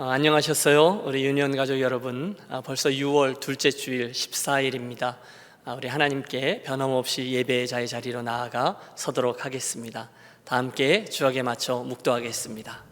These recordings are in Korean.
안녕하셨어요? 우리 유년 가족 여러분. 벌써 6월 둘째 주일 14일입니다. 우리 하나님께 변함없이 예배자의 자리로 나아가 서도록 하겠습니다. 다 함께 주역에 맞춰 묵도하겠습니다.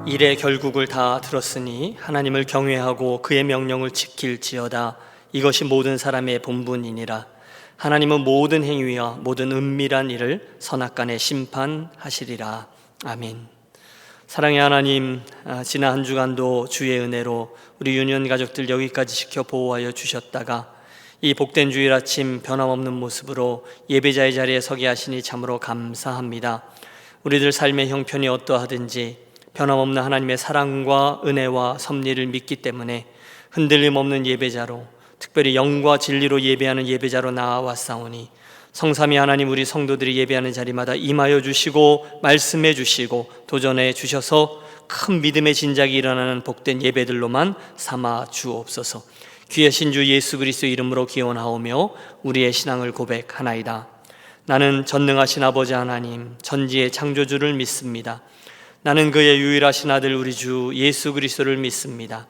일의 결국을 다 들었으니 하나님을 경외하고 그의 명령을 지킬지어다. 이것이 모든 사람의 본분이니라. 하나님은 모든 행위와 모든 은밀한 일을 선악간에 심판하시리라. 아멘. 사랑의 하나님, 지난 한 주간도 주의 은혜로 우리 유년 가족들 여기까지 지켜 보호하여 주셨다가 이 복된 주일 아침 변함없는 모습으로 예배자의 자리에 서게 하시니 참으로 감사합니다. 우리들 삶의 형편이 어떠하든지 변함없는 하나님의 사랑과 은혜와 섭리를 믿기 때문에 흔들림 없는 예배자로, 특별히 영과 진리로 예배하는 예배자로 나아왔사오니 성삼위 하나님, 우리 성도들이 예배하는 자리마다 임하여 주시고 말씀해 주시고 도전해 주셔서 큰 믿음의 진작이 일어나는 복된 예배들로만 삼아 주옵소서. 귀하신 주 예수 그리스도 이름으로 기원하오며 우리의 신앙을 고백하나이다. 나는 전능하신 아버지 하나님, 전지의 창조주를 믿습니다. 나는 그의 유일하신 아들 우리 주 예수 그리스도를 믿습니다.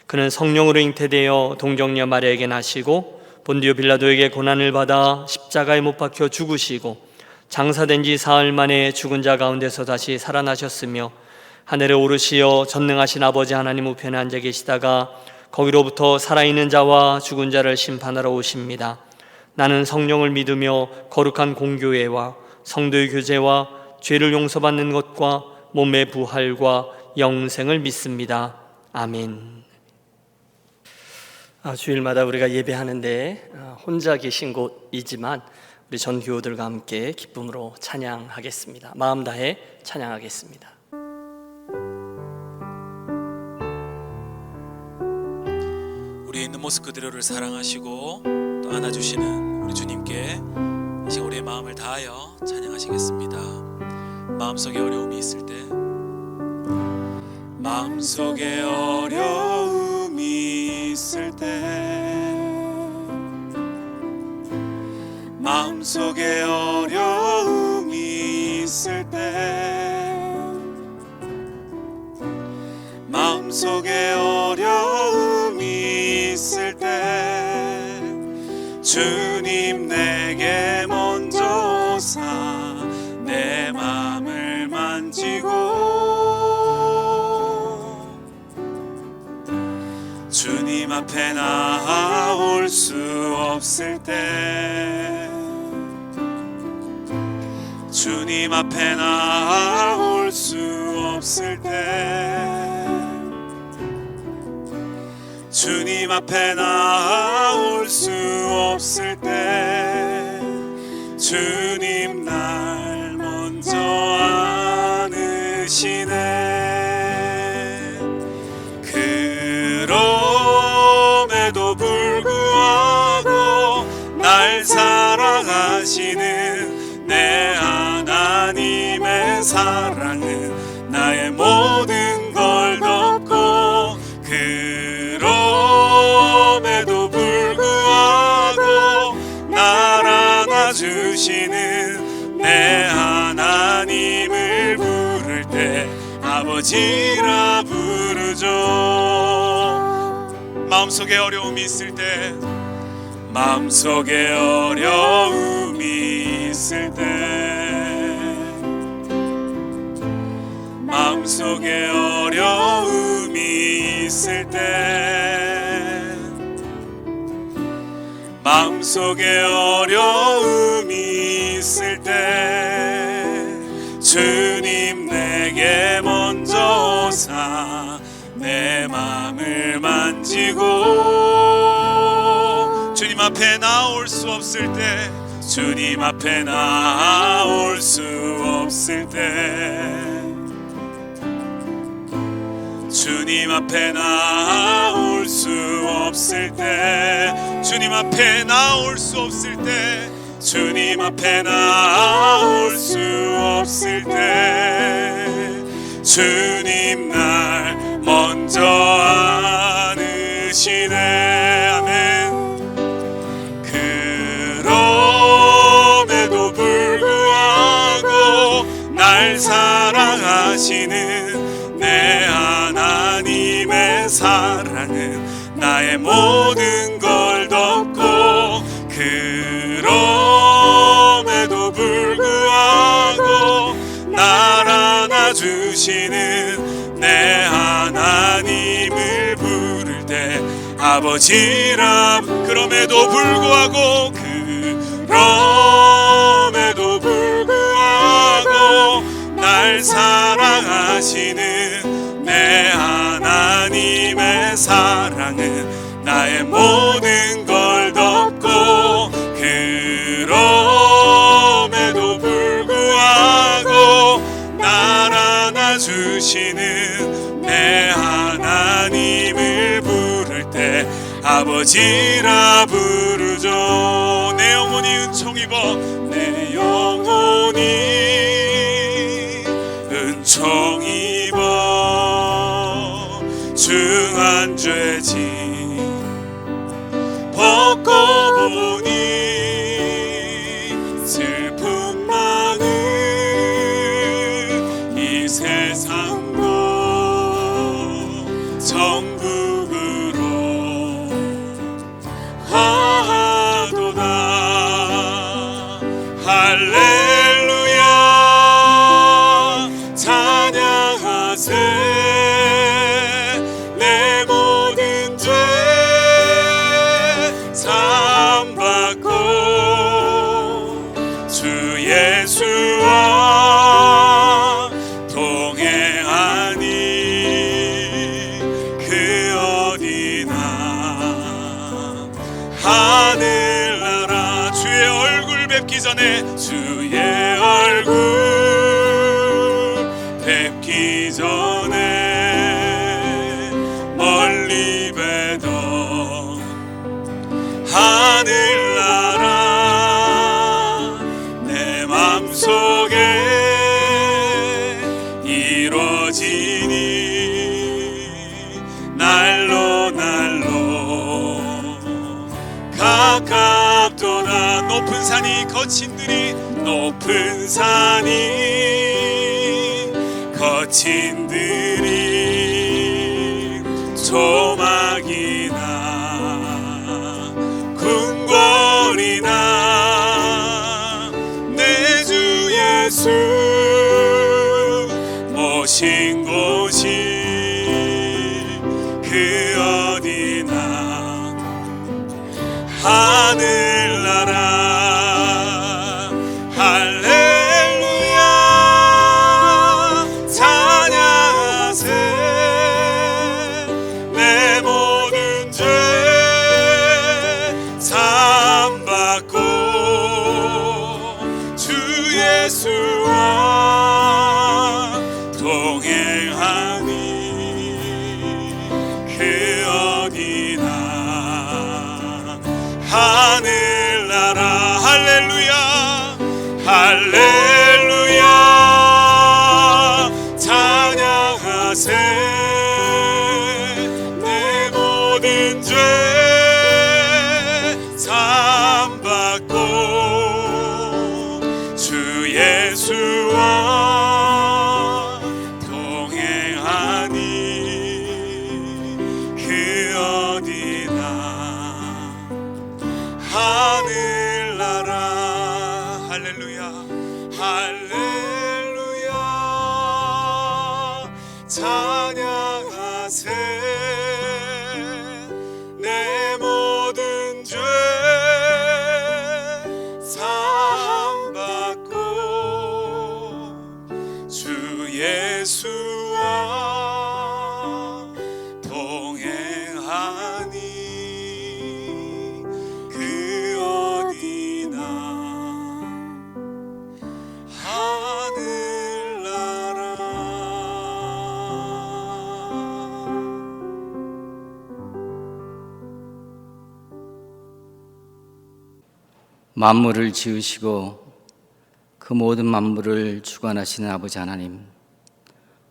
그는 성령으로 잉태되어 동정녀 마리아에게 나시고 본디오 빌라도에게 고난을 받아 십자가에 못 박혀 죽으시고 장사된 지 사흘 만에 죽은 자 가운데서 다시 살아나셨으며 하늘에 오르시어 전능하신 아버지 하나님 우편에 앉아 계시다가 거기로부터 살아있는 자와 죽은 자를 심판하러 오십니다. 나는 성령을 믿으며 거룩한 공교회와 성도의 교제와 죄를 용서받는 것과 몸의 부활과 영생을 믿습니다. 아멘. 주일마다 우리가 예배하는데 혼자 계신 곳이지만 우리 전교우들과 함께 기쁨으로 찬양하겠습니다. 마음 다해 찬양하겠습니다. 우리 있는 모습 그대로를 사랑하시고 또 안아주시는 우리 주님께 이제 우리의 마음을 다하여 찬양하시겠습니다. 마음속에 어려움이 있을 때, 마음속에 어려움이 있을 때, 마음속에 어려움이 있을 때, 마음속에 어려움이 있을 때 주님 내게 먼저 오사 내 맘을 만지고 주님 앞에 나올 수 없을 때, 주님 앞에 나올 수 없을 때, 주님 앞에 나올 수 없을 때 주님 날 먼저 안으시네. 그럼에도 불구하고 날 사랑하시는 내 하나님의 사랑은 나의 모든 걸 덮고, 그럼에도 불구하고 날 안아주시는 내 하나님을 부를 때 아버지라 부르죠. 마음속에 어려움이 있을 때, 마음속에 어려움이 있을 때, 마음속에 어려움이 있을 때, 마음속에 어려움이 있을 때 주님 내게 먼저 오사 내 맘을 만지고, 주님 앞에 나올 수 없을 때, 주님 앞에 나올 수 없을 때 주님 앞에 나올 수 없을 때, 주님 앞에 나올 수 없을 때, 주님 앞에 나올 수 없을 때, 주님 날 먼저 안으시네. 아멘. 그럼에도 불구하고 날 사랑하시는 내 하나님의 사랑은 나의 모든 걸 덮고, 그럼에도 불구하고 날 안아주시는 내 하나님을 부를 때 아버지라. 그럼에도 불구하고, 그럼에도 불구하고 날 사랑하시는 내 하나님의 사랑은 나의 모든 걸 덮고, 그럼에도 불구하고 날 안아주시는 내 하나님을 부를 때 아버지라 부르죠. 내 영혼이 은총 입어, 내 영혼이 은총 입어 중한 죄짐 벗고 보니 슬픔 많은 이 세상도 천국으로 화도다. 할렐루야 찬양하세. 내 모든 죄 사함받고 주 예수와 동행하니 그 어디나 하늘나라. 주의 얼굴 뵙기 전에, 주의 얼굴 뵙기 전에 멀리 뵈던 하늘나라 내 맘속에 이루어지니 날로 날로 가깝도다. 높은 산이 거친들이, 높은 산이 거친들이 조막이나 궁궐이나 내 주 예수 모신 곳이 그 어디나 하늘나라. 할렐루야 찬양하세. 내 모든 죄 사함받고 주 예수와 동행하니 그 어디나 하늘나라. 할렐루야 할렐루야 찬양하세. 내 모든 죄 사함받고 주 예수와 동행하니 그 어디나 하늘나라. 할렐루야 할렐루야 찬양하세. 내 모든 죄 사함받고 주 예수와 동행하니 그 어디나 하늘나라. 만물을 지으시고 그 모든 만물을 주관하시는 아버지 하나님,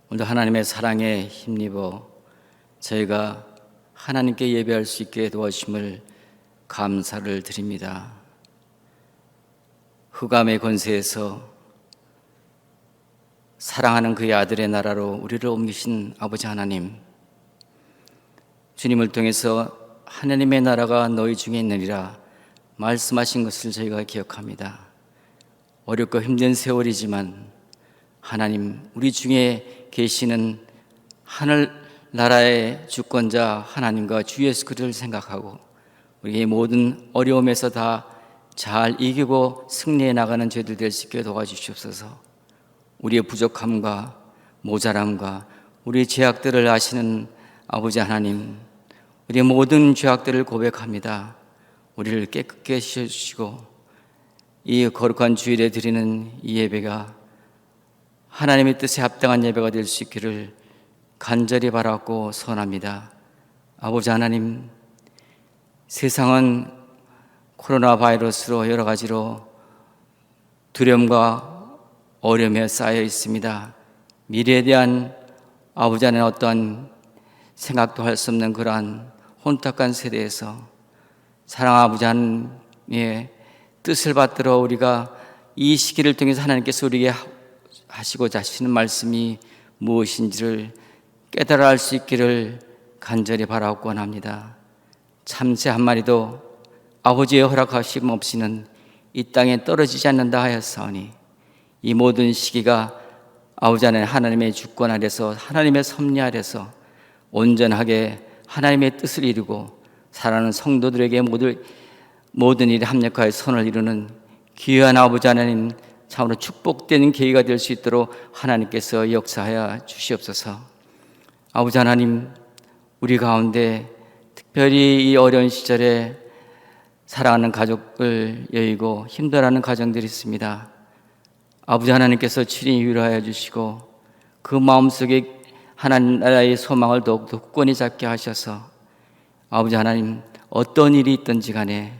오늘도 하나님의 사랑에 힘입어 저희가 하나님께 예배할 수 있게 도와주심을 감사를 드립니다. 흑암의 권세에서 사랑하는 그의 아들의 나라로 우리를 옮기신 아버지 하나님, 주님을 통해서 하나님의 나라가 너희 중에 있느니라 말씀하신 것을 저희가 기억합니다. 어렵고 힘든 세월이지만 하나님, 우리 중에 계시는 하늘나라의 주권자 하나님과 주 예수 그리스도를 생각하고 우리의 모든 어려움에서 다 잘 이기고 승리해 나가는 저희들 될 수 있게 도와주시옵소서. 우리의 부족함과 모자람과 우리의 죄악들을 아시는 아버지 하나님, 우리의 모든 죄악들을 고백합니다. 우리를 깨끗게 씻어주시고 이 거룩한 주일에 드리는 이 예배가 하나님의 뜻에 합당한 예배가 될 수 있기를 간절히 바라고 소원합니다. 아버지 하나님, 세상은 코로나 바이러스로 여러 가지로 두려움과 어려움에 쌓여 있습니다. 미래에 대한 아버지 하나님의 어떠한 생각도 할 수 없는 그러한 혼탁한 세대에서 사랑 아버지 하나님의 뜻을 받들어 우리가 이 시기를 통해서 하나님께서 우리에게 하시고자 하시는 말씀이 무엇인지를 깨달아 알 수 있기를 간절히 바라고 원합니다. 참새 한 마리도 아버지의 허락하심 없이는 이 땅에 떨어지지 않는다 하였사오니 이 모든 시기가 아버지 하나님의 주권 아래서 하나님의 섭리 아래서 온전하게 하나님의 뜻을 이루고 살아가는 성도들에게 모든 일에 합력하여 선을 이루는 귀한 아버지 하나님, 참으로 축복되는 계기가 될 수 있도록 하나님께서 역사하여 주시옵소서. 아버지 하나님, 우리 가운데 특별히 이 어려운 시절에 사랑하는 가족을 여의고 힘들어하는 가정들이 있습니다. 아버지 하나님께서 친히 위로하여 주시고 그 마음속에 하나님 나라의 소망을 더욱더 굳건히 잡게 하셔서 아버지 하나님, 어떤 일이 있든지 간에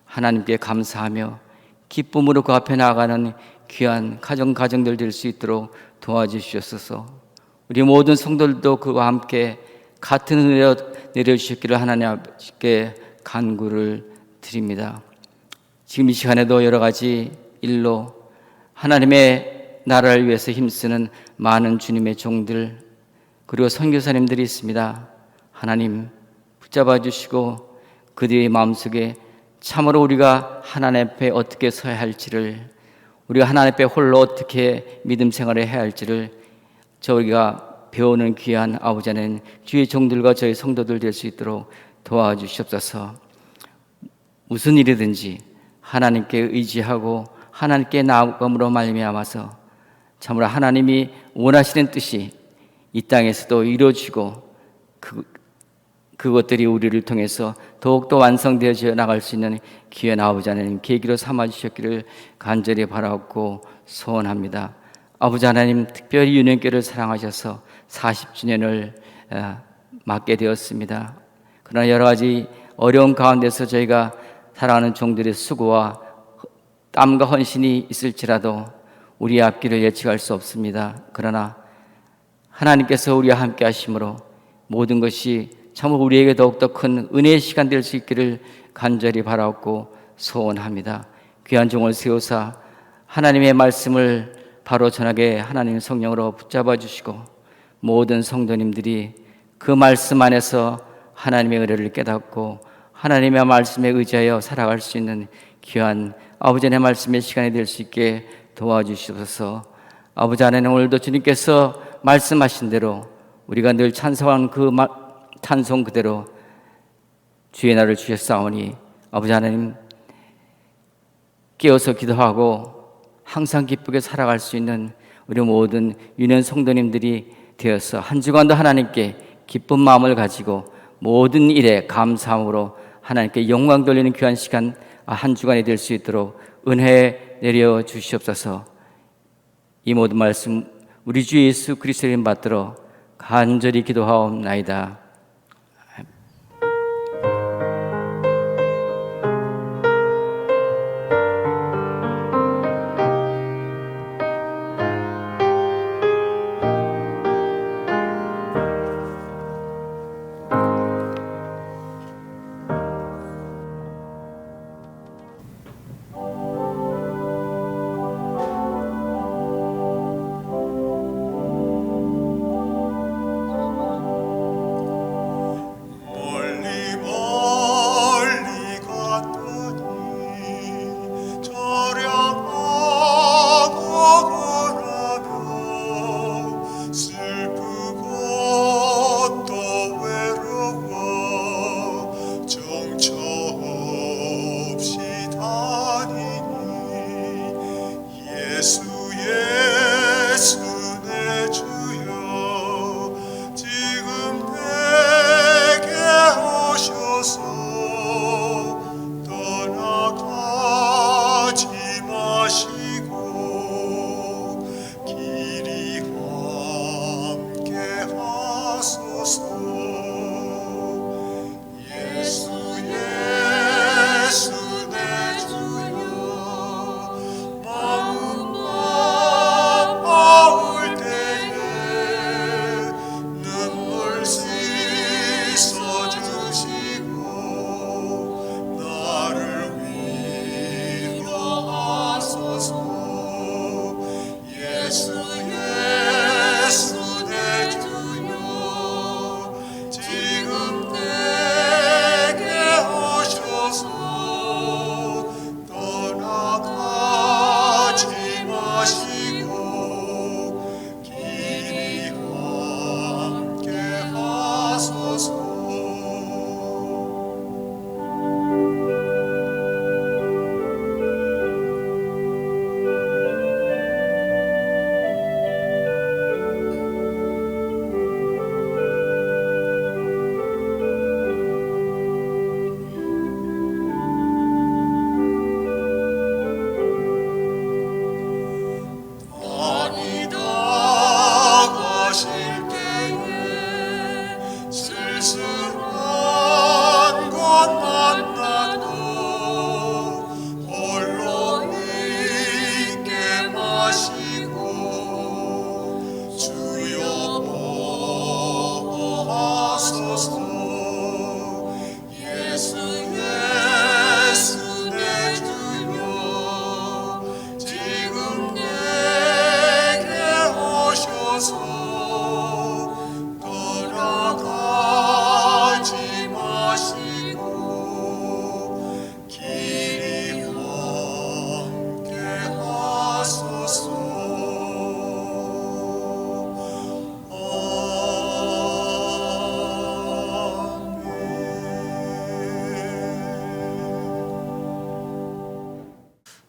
하나님께 감사하며 기쁨으로 그 앞에 나아가는 귀한 가정들 될 수 있도록 도와주시옵소서. 우리 모든 성도들도 그와 함께 같은 은혜로 내려주셨기를 하나님께 간구를 드립니다. 지금 이 시간에도 여러 가지 일로 하나님의 나라를 위해서 힘쓰는 많은 주님의 종들 그리고 선교사님들이 있습니다. 하나님 붙잡아 주시고 그들의 마음속에 참으로 우리가 하나님 앞에 어떻게 서야 할지를, 우리가 하나님 앞에 홀로 어떻게 믿음 생활을 해야 할지를 저희가 배우는 귀한 아버지 하나님, 주의 종들과 저희 성도들 될 수 있도록 도와주시옵소서. 무슨 일이든지 하나님께 의지하고 하나님께 나아감으로 말미암아서 참으로 하나님이 원하시는 뜻이 이 땅에서도 이루어지고 그것들이 우리를 통해서 더욱더 완성되어져 나갈 수 있는 귀한 아버지 하나님 계기로 삼아주셨기를 간절히 바라고 소원합니다. 아버지 하나님, 특별히 유년교를 사랑하셔서 40주년을 맞게 되었습니다. 그러나 여러 가지 어려운 가운데서 저희가 사랑하는 종들의 수고와 땀과 헌신이 있을지라도 우리의 앞길을 예측할 수 없습니다. 그러나 하나님께서 우리와 함께 하심으로 모든 것이 참으로 우리에게 더욱더 큰 은혜의 시간 될 수 있기를 간절히 바라고 소원합니다. 귀한 종을 세우사 하나님의 말씀을 바로 전하게 하나님의 성령으로 붙잡아 주시고 모든 성도님들이 그 말씀 안에서 하나님의 은혜를 깨닫고 하나님의 말씀에 의지하여 살아갈 수 있는 귀한 아버지의 말씀의 시간이 될 수 있게 도와주시옵소서. 아버지 하나님, 오늘도 주님께서 말씀하신 대로 우리가 늘 찬송한 그 찬송 그대로 주의 날을 주셨사오니 아버지 하나님, 깨어서 기도하고 항상 기쁘게 살아갈 수 있는 우리 모든 유년 성도님들이 되어서 한 주간도 하나님께 기쁜 마음을 가지고 모든 일에 감사함으로 하나님께 영광 돌리는 귀한 시간 한 주간이 될 수 있도록 은혜 내려 주시옵소서. 이 모든 말씀 우리 주 예수 그리스도의 이름 받들어 간절히 기도하옵나이다.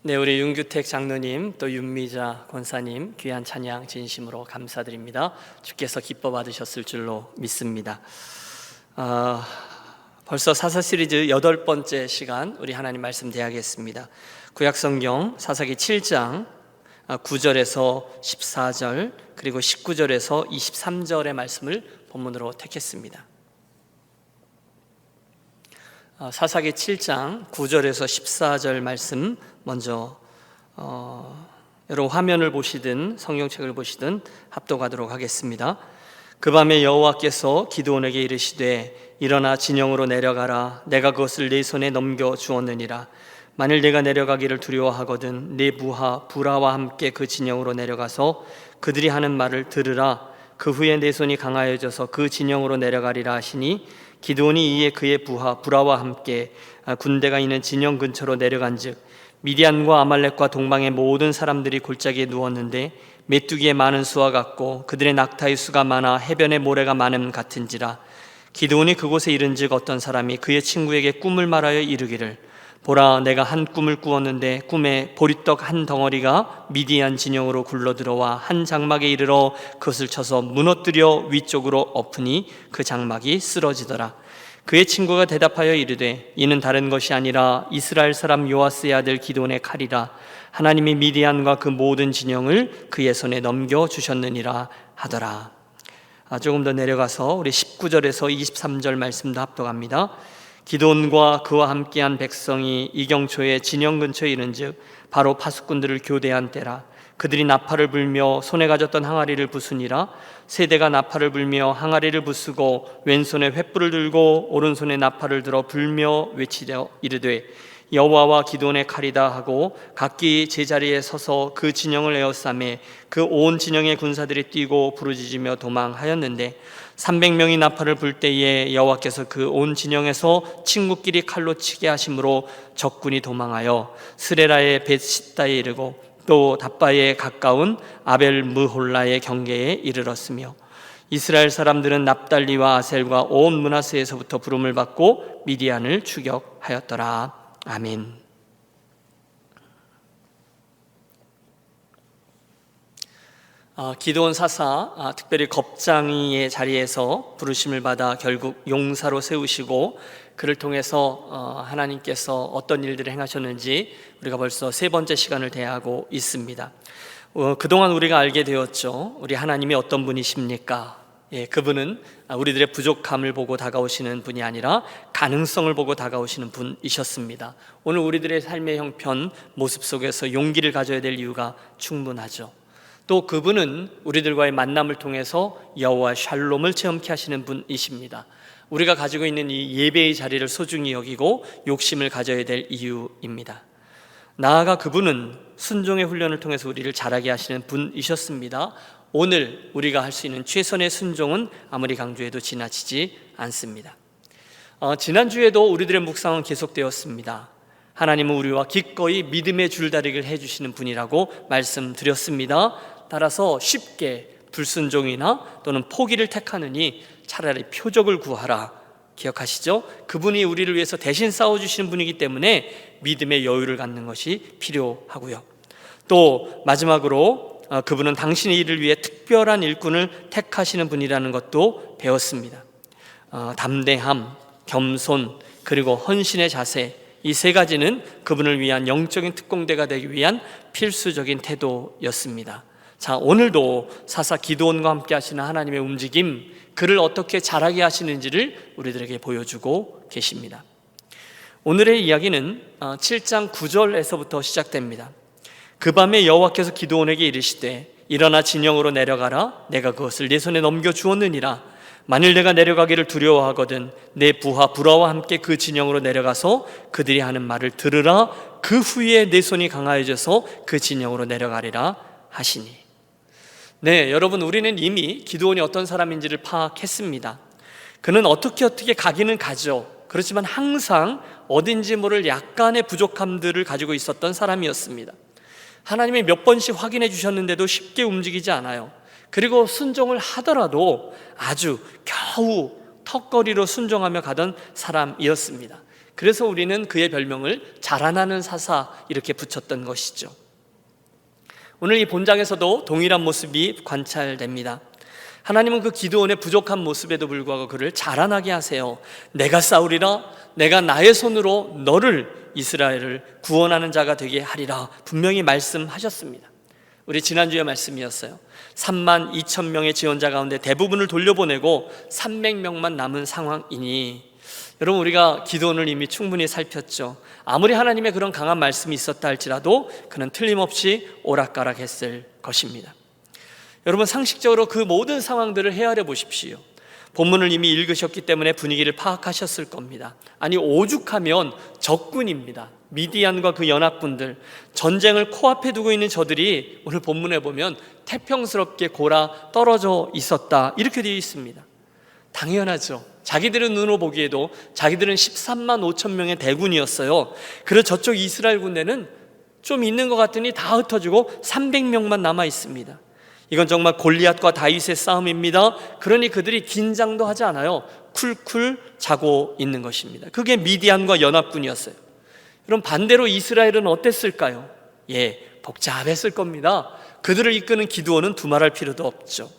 네, 우리 윤규택 장로님 또 윤미자 권사님 귀한 찬양 진심으로 감사드립니다. 주께서 기뻐 받으셨을 줄로 믿습니다. 벌써 사사 시리즈 8번째 시간 우리 하나님 말씀 대하겠습니다. 구약성경 사사기 7장 9절에서 14절 그리고 19절에서 23절의 말씀을 본문으로 택했습니다. 사사기 7장 9절에서 14절 말씀 먼저 여러분 화면을 보시든 성경책을 보시든 합독하도록 하겠습니다. 그 밤에 여호와께서 기드온에게 이르시되 일어나 진영으로 내려가라. 내가 그것을 네 손에 넘겨 주었느니라. 만일 내가 내려가기를 두려워하거든 네 부하 부라와 함께 그 진영으로 내려가서 그들이 하는 말을 들으라. 그 후에 내 손이 강하여져서 그 진영으로 내려가리라 하시니 기드온이 이에 그의 부하 부라와 함께 군대가 있는 진영 근처로 내려간즉 미디안과 아말렉과 동방의 모든 사람들이 골짜기에 누웠는데 메뚜기의 많은 수와 같고 그들의 낙타의 수가 많아 해변의 모래가 많음 같은지라. 기드온이 그곳에 이른즉 어떤 사람이 그의 친구에게 꿈을 말하여 이르기를 보라, 내가 한 꿈을 꾸었는데 꿈에 보리떡 한 덩어리가 미디안 진영으로 굴러들어와 한 장막에 이르러 그것을 쳐서 무너뜨려 위쪽으로 엎으니 그 장막이 쓰러지더라. 그의 친구가 대답하여 이르되 이는 다른 것이 아니라 이스라엘 사람 요아스의 아들 기드온의 칼이라. 하나님이 미디안과 그 모든 진영을 그의 손에 넘겨주셨느니라 하더라. 조금 더 내려가서 우리 19절에서 23절 말씀도 합독합니다. 기드온과 그와 함께한 백성이 이경초에 진영 근처에 이른즉 바로 파수꾼들을 교대한 때라. 그들이 나팔을 불며 손에 가졌던 항아리를 부수니라. 세대가 나팔을 불며 항아리를 부수고 왼손에 횃불을 들고 오른손에 나팔을 들어 불며 외치려 이르되 여호와와 기드온의 칼이다 하고 각기 제자리에 서서 그 진영을 에워싸매 그 온 진영의 군사들이 뛰고 부르짖으며 도망하였는데 300명이 나팔을 불 때에 여호와께서 그 온 진영에서 친구끼리 칼로 치게 하심으로 적군이 도망하여 스레라의 벳시다에 이르고 또 답바에 가까운 아벨 무홀라의 경계에 이르렀으며 이스라엘 사람들은 납달리와 아셀과 온 므낫세에서부터 부름을 받고 미디안을 추격하였더라. 아멘. 기드온 사사 특별히 겁장이의 자리에서 부르심을 받아 결국 용사로 세우시고 그를 통해서 하나님께서 어떤 일들을 행하셨는지 우리가 벌써 3번째 시간을 대하고 있습니다. 그동안 우리가 알게 되었죠. 우리 하나님이 어떤 분이십니까? 그분은 우리들의 부족함을 보고 다가오시는 분이 아니라 가능성을 보고 다가오시는 분이셨습니다. 오늘 우리들의 삶의 형편, 모습 속에서 용기를 가져야 될 이유가 충분하죠. 또 그분은 우리들과의 만남을 통해서 여호와 샬롬을 체험케 하시는 분이십니다. 우리가 가지고 있는 이 예배의 자리를 소중히 여기고 욕심을 가져야 될 이유입니다. 나아가 그분은 순종의 훈련을 통해서 우리를 자라게 하시는 분이셨습니다. 오늘 우리가 할 수 있는 최선의 순종은 아무리 강조해도 지나치지 않습니다. 지난주에도 우리들의 묵상은 계속되었습니다. 하나님은 우리와 기꺼이 믿음의 줄다리기를 해주시는 분이라고 말씀드렸습니다. 따라서 쉽게 불순종이나 또는 포기를 택하느니 차라리 표적을 구하라. 기억하시죠? 그분이 우리를 위해서 대신 싸워주시는 분이기 때문에 믿음의 여유를 갖는 것이 필요하고요. 또 마지막으로 그분은 당신의 일을 위해 특별한 일꾼을 택하시는 분이라는 것도 배웠습니다. 담대함, 겸손, 그리고 헌신의 자세, 이 3가지는 그분을 위한 영적인 특공대가 되기 위한 필수적인 태도였습니다. 자, 오늘도 사사 기드온과 함께 하시는 하나님의 움직임, 그를 어떻게 자라게 하시는지를 우리들에게 보여주고 계십니다. 오늘의 이야기는 7장 9절에서부터 시작됩니다. 그 밤에 여호와께서 기드온에게 이르시되 일어나 진영으로 내려가라. 내가 그것을 네 손에 넘겨 주었느니라. 만일 내가 내려가기를 두려워하거든 내 부하 부라와 함께 그 진영으로 내려가서 그들이 하는 말을 들으라. 그 후에 내 손이 강하여져서 그 진영으로 내려가리라 하시니. 네, 여러분, 우리는 이미 기드온이 어떤 사람인지를 파악했습니다. 그는 어떻게 가기는 가죠. 그렇지만 항상 어딘지 모를 약간의 부족함들을 가지고 있었던 사람이었습니다. 하나님이 몇 번씩 확인해 주셨는데도 쉽게 움직이지 않아요. 그리고 순종을 하더라도 아주 겨우 턱걸이로 순종하며 가던 사람이었습니다. 그래서 우리는 그의 별명을 자라나는 사사 이렇게 붙였던 것이죠. 오늘 이 본장에서도 동일한 모습이 관찰됩니다. 하나님은 그 기드온의 부족한 모습에도 불구하고 그를 자라나게 하세요. 내가 싸우리라, 내가 나의 손으로 너를 이스라엘을 구원하는 자가 되게 하리라 분명히 말씀하셨습니다. 우리 지난주에 말씀이었어요. 3만 2천 명의 지원자 가운데 대부분을 돌려보내고 300명만 남은 상황이니, 여러분 우리가 기드온을 이미 충분히 살폈죠. 아무리 하나님의 그런 강한 말씀이 있었다 할지라도 그는 틀림없이 오락가락했을 것입니다. 여러분 상식적으로 그 모든 상황들을 헤아려 보십시오. 본문을 이미 읽으셨기 때문에 분위기를 파악하셨을 겁니다. 아니 오죽하면 적군입니다. 미디안과 그 연합군들, 전쟁을 코앞에 두고 있는 저들이 오늘 본문에 보면 태평스럽게 골아 떨어져 있었다 이렇게 되어 있습니다. 당연하죠. 자기들은 눈으로 보기에도 자기들은 13만 5천 명의 대군이었어요. 그래서 저쪽 이스라엘 군대는 좀 있는 것 같더니 다 흩어지고 300명만 남아 있습니다. 이건 정말 골리앗과 다윗의 싸움입니다. 그러니 그들이 긴장도 하지 않아요. 쿨쿨 자고 있는 것입니다. 그게 미디안과 연합군이었어요. 그럼 반대로 이스라엘은 어땠을까요? 복잡했을 겁니다. 그들을 이끄는 기드온은 두말할 필요도 없죠.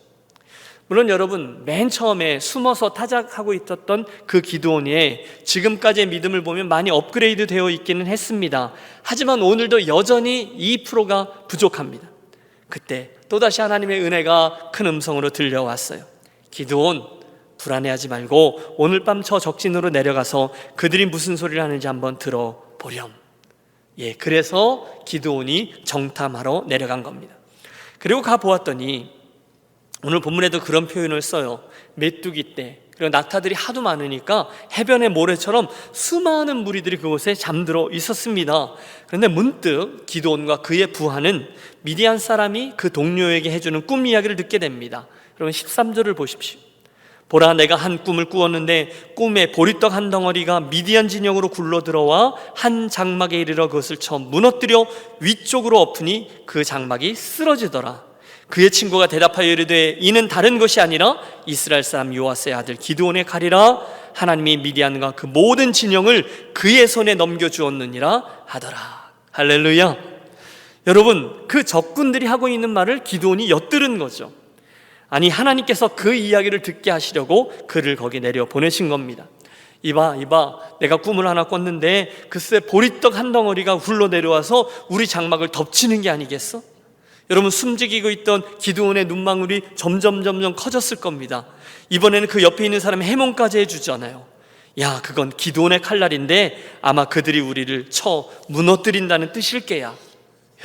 물론 여러분 맨 처음에 숨어서 타작하고 있었던 그 기드온의 지금까지의 믿음을 보면 많이 업그레이드 되어 있기는 했습니다. 하지만 오늘도 여전히 2%가 부족합니다. 그때 또다시 하나님의 은혜가 큰 음성으로 들려왔어요. 기드온 불안해하지 말고 오늘 밤 저 적진으로 내려가서 그들이 무슨 소리를 하는지 한번 들어보렴. 그래서 기드온이 정탐하러 내려간 겁니다. 그리고 가보았더니 오늘 본문에도 그런 표현을 써요. 메뚜기 때, 그리고 낙타들이 하도 많으니까 해변의 모래처럼 수많은 무리들이 그곳에 잠들어 있었습니다. 그런데 문득 기드온과 그의 부하는 미디안 사람이 그 동료에게 해주는 꿈 이야기를 듣게 됩니다. 여러분 13절을 보십시오. 보라, 내가 한 꿈을 꾸었는데 꿈에 보리떡 한 덩어리가 미디안 진영으로 굴러 들어와 한 장막에 이르러 그것을 쳐 무너뜨려 위쪽으로 엎으니 그 장막이 쓰러지더라. 그의 친구가 대답하여 이르되 이는 다른 것이 아니라 이스라엘 사람 요아스의 아들 기드온의 칼이라. 하나님이 미디안과 그 모든 진영을 그의 손에 넘겨주었느니라 하더라. 할렐루야. 여러분 그 적군들이 하고 있는 말을 기드온이 엿들은 거죠. 아니 하나님께서 그 이야기를 듣게 하시려고 그를 거기 내려 보내신 겁니다. 이봐 내가 꿈을 하나 꿨는데 글쎄 보리떡 한 덩어리가 굴러 내려와서 우리 장막을 덮치는 게 아니겠어? 여러분 숨지기고 있던 기드온의 눈망울이 점점 커졌을 겁니다. 이번에는 그 옆에 있는 사람이 해몽까지 해주잖아요. 야 그건 기드온의 칼날인데 아마 그들이 우리를 쳐 무너뜨린다는 뜻일 게야.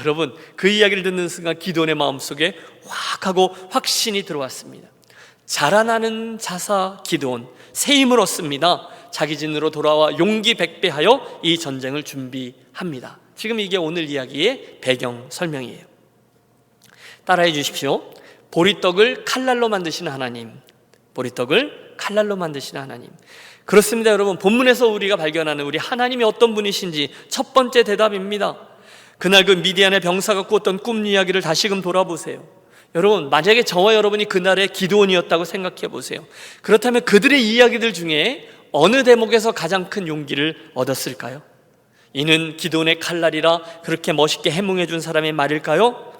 여러분 그 이야기를 듣는 순간 기드온의 마음속에 확 하고 확신이 들어왔습니다. 자라나는 자사 기드온 새 힘을 얻습니다. 자기 진으로 돌아와 용기 백배하여 이 전쟁을 준비합니다. 지금 이게 오늘 이야기의 배경 설명이에요. 따라해 주십시오. 보리떡을 칼날로 만드시는 하나님, 보리떡을 칼날로 만드시는 하나님. 그렇습니다. 여러분 본문에서 우리가 발견하는 우리 하나님이 어떤 분이신지 첫 번째 대답입니다. 그날 그 미디안의 병사가 꾸었던 꿈 이야기를 다시금 돌아보세요. 여러분 만약에 저와 여러분이 그날의 기드온이었다고 생각해 보세요. 그렇다면 그들의 이야기들 중에 어느 대목에서 가장 큰 용기를 얻었을까요? 이는 기드온의 칼날이라 그렇게 멋있게 해몽해 준 사람의 말일까요?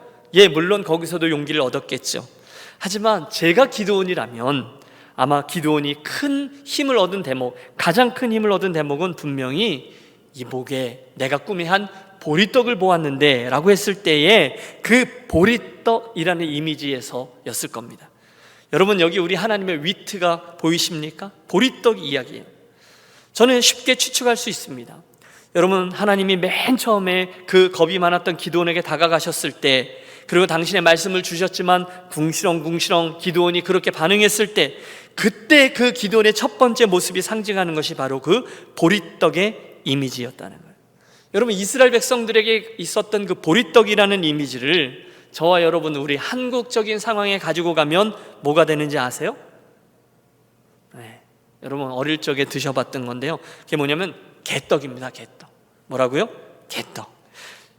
물론 거기서도 용기를 얻었겠죠. 하지만 제가 기드온이라면 아마 기드온이 큰 힘을 얻은 대목, 가장 큰 힘을 얻은 대목은 분명히 이 목에 내가 꿈에 한 보리떡을 보았는데 라고 했을 때에 그 보리떡이라는 이미지에서였을 겁니다. 여러분 여기 우리 하나님의 위트가 보이십니까? 보리떡 이야기예요. 저는 쉽게 추측할 수 있습니다. 여러분 하나님이 맨 처음에 그 겁이 많았던 기드온에게 다가가셨을 때, 그리고 당신의 말씀을 주셨지만 궁시렁궁시렁 기드온이 그렇게 반응했을 때, 그때 그 기드온의 첫 번째 모습이 상징하는 것이 바로 그 보리떡의 이미지였다는 거예요. 여러분 이스라엘 백성들에게 있었던 그 보리떡이라는 이미지를 저와 여러분 우리 한국적인 상황에 가지고 가면 뭐가 되는지 아세요? 여러분 어릴 적에 드셔봤던 건데요, 그게 뭐냐면 개떡입니다. 개떡. 뭐라고요? 개떡.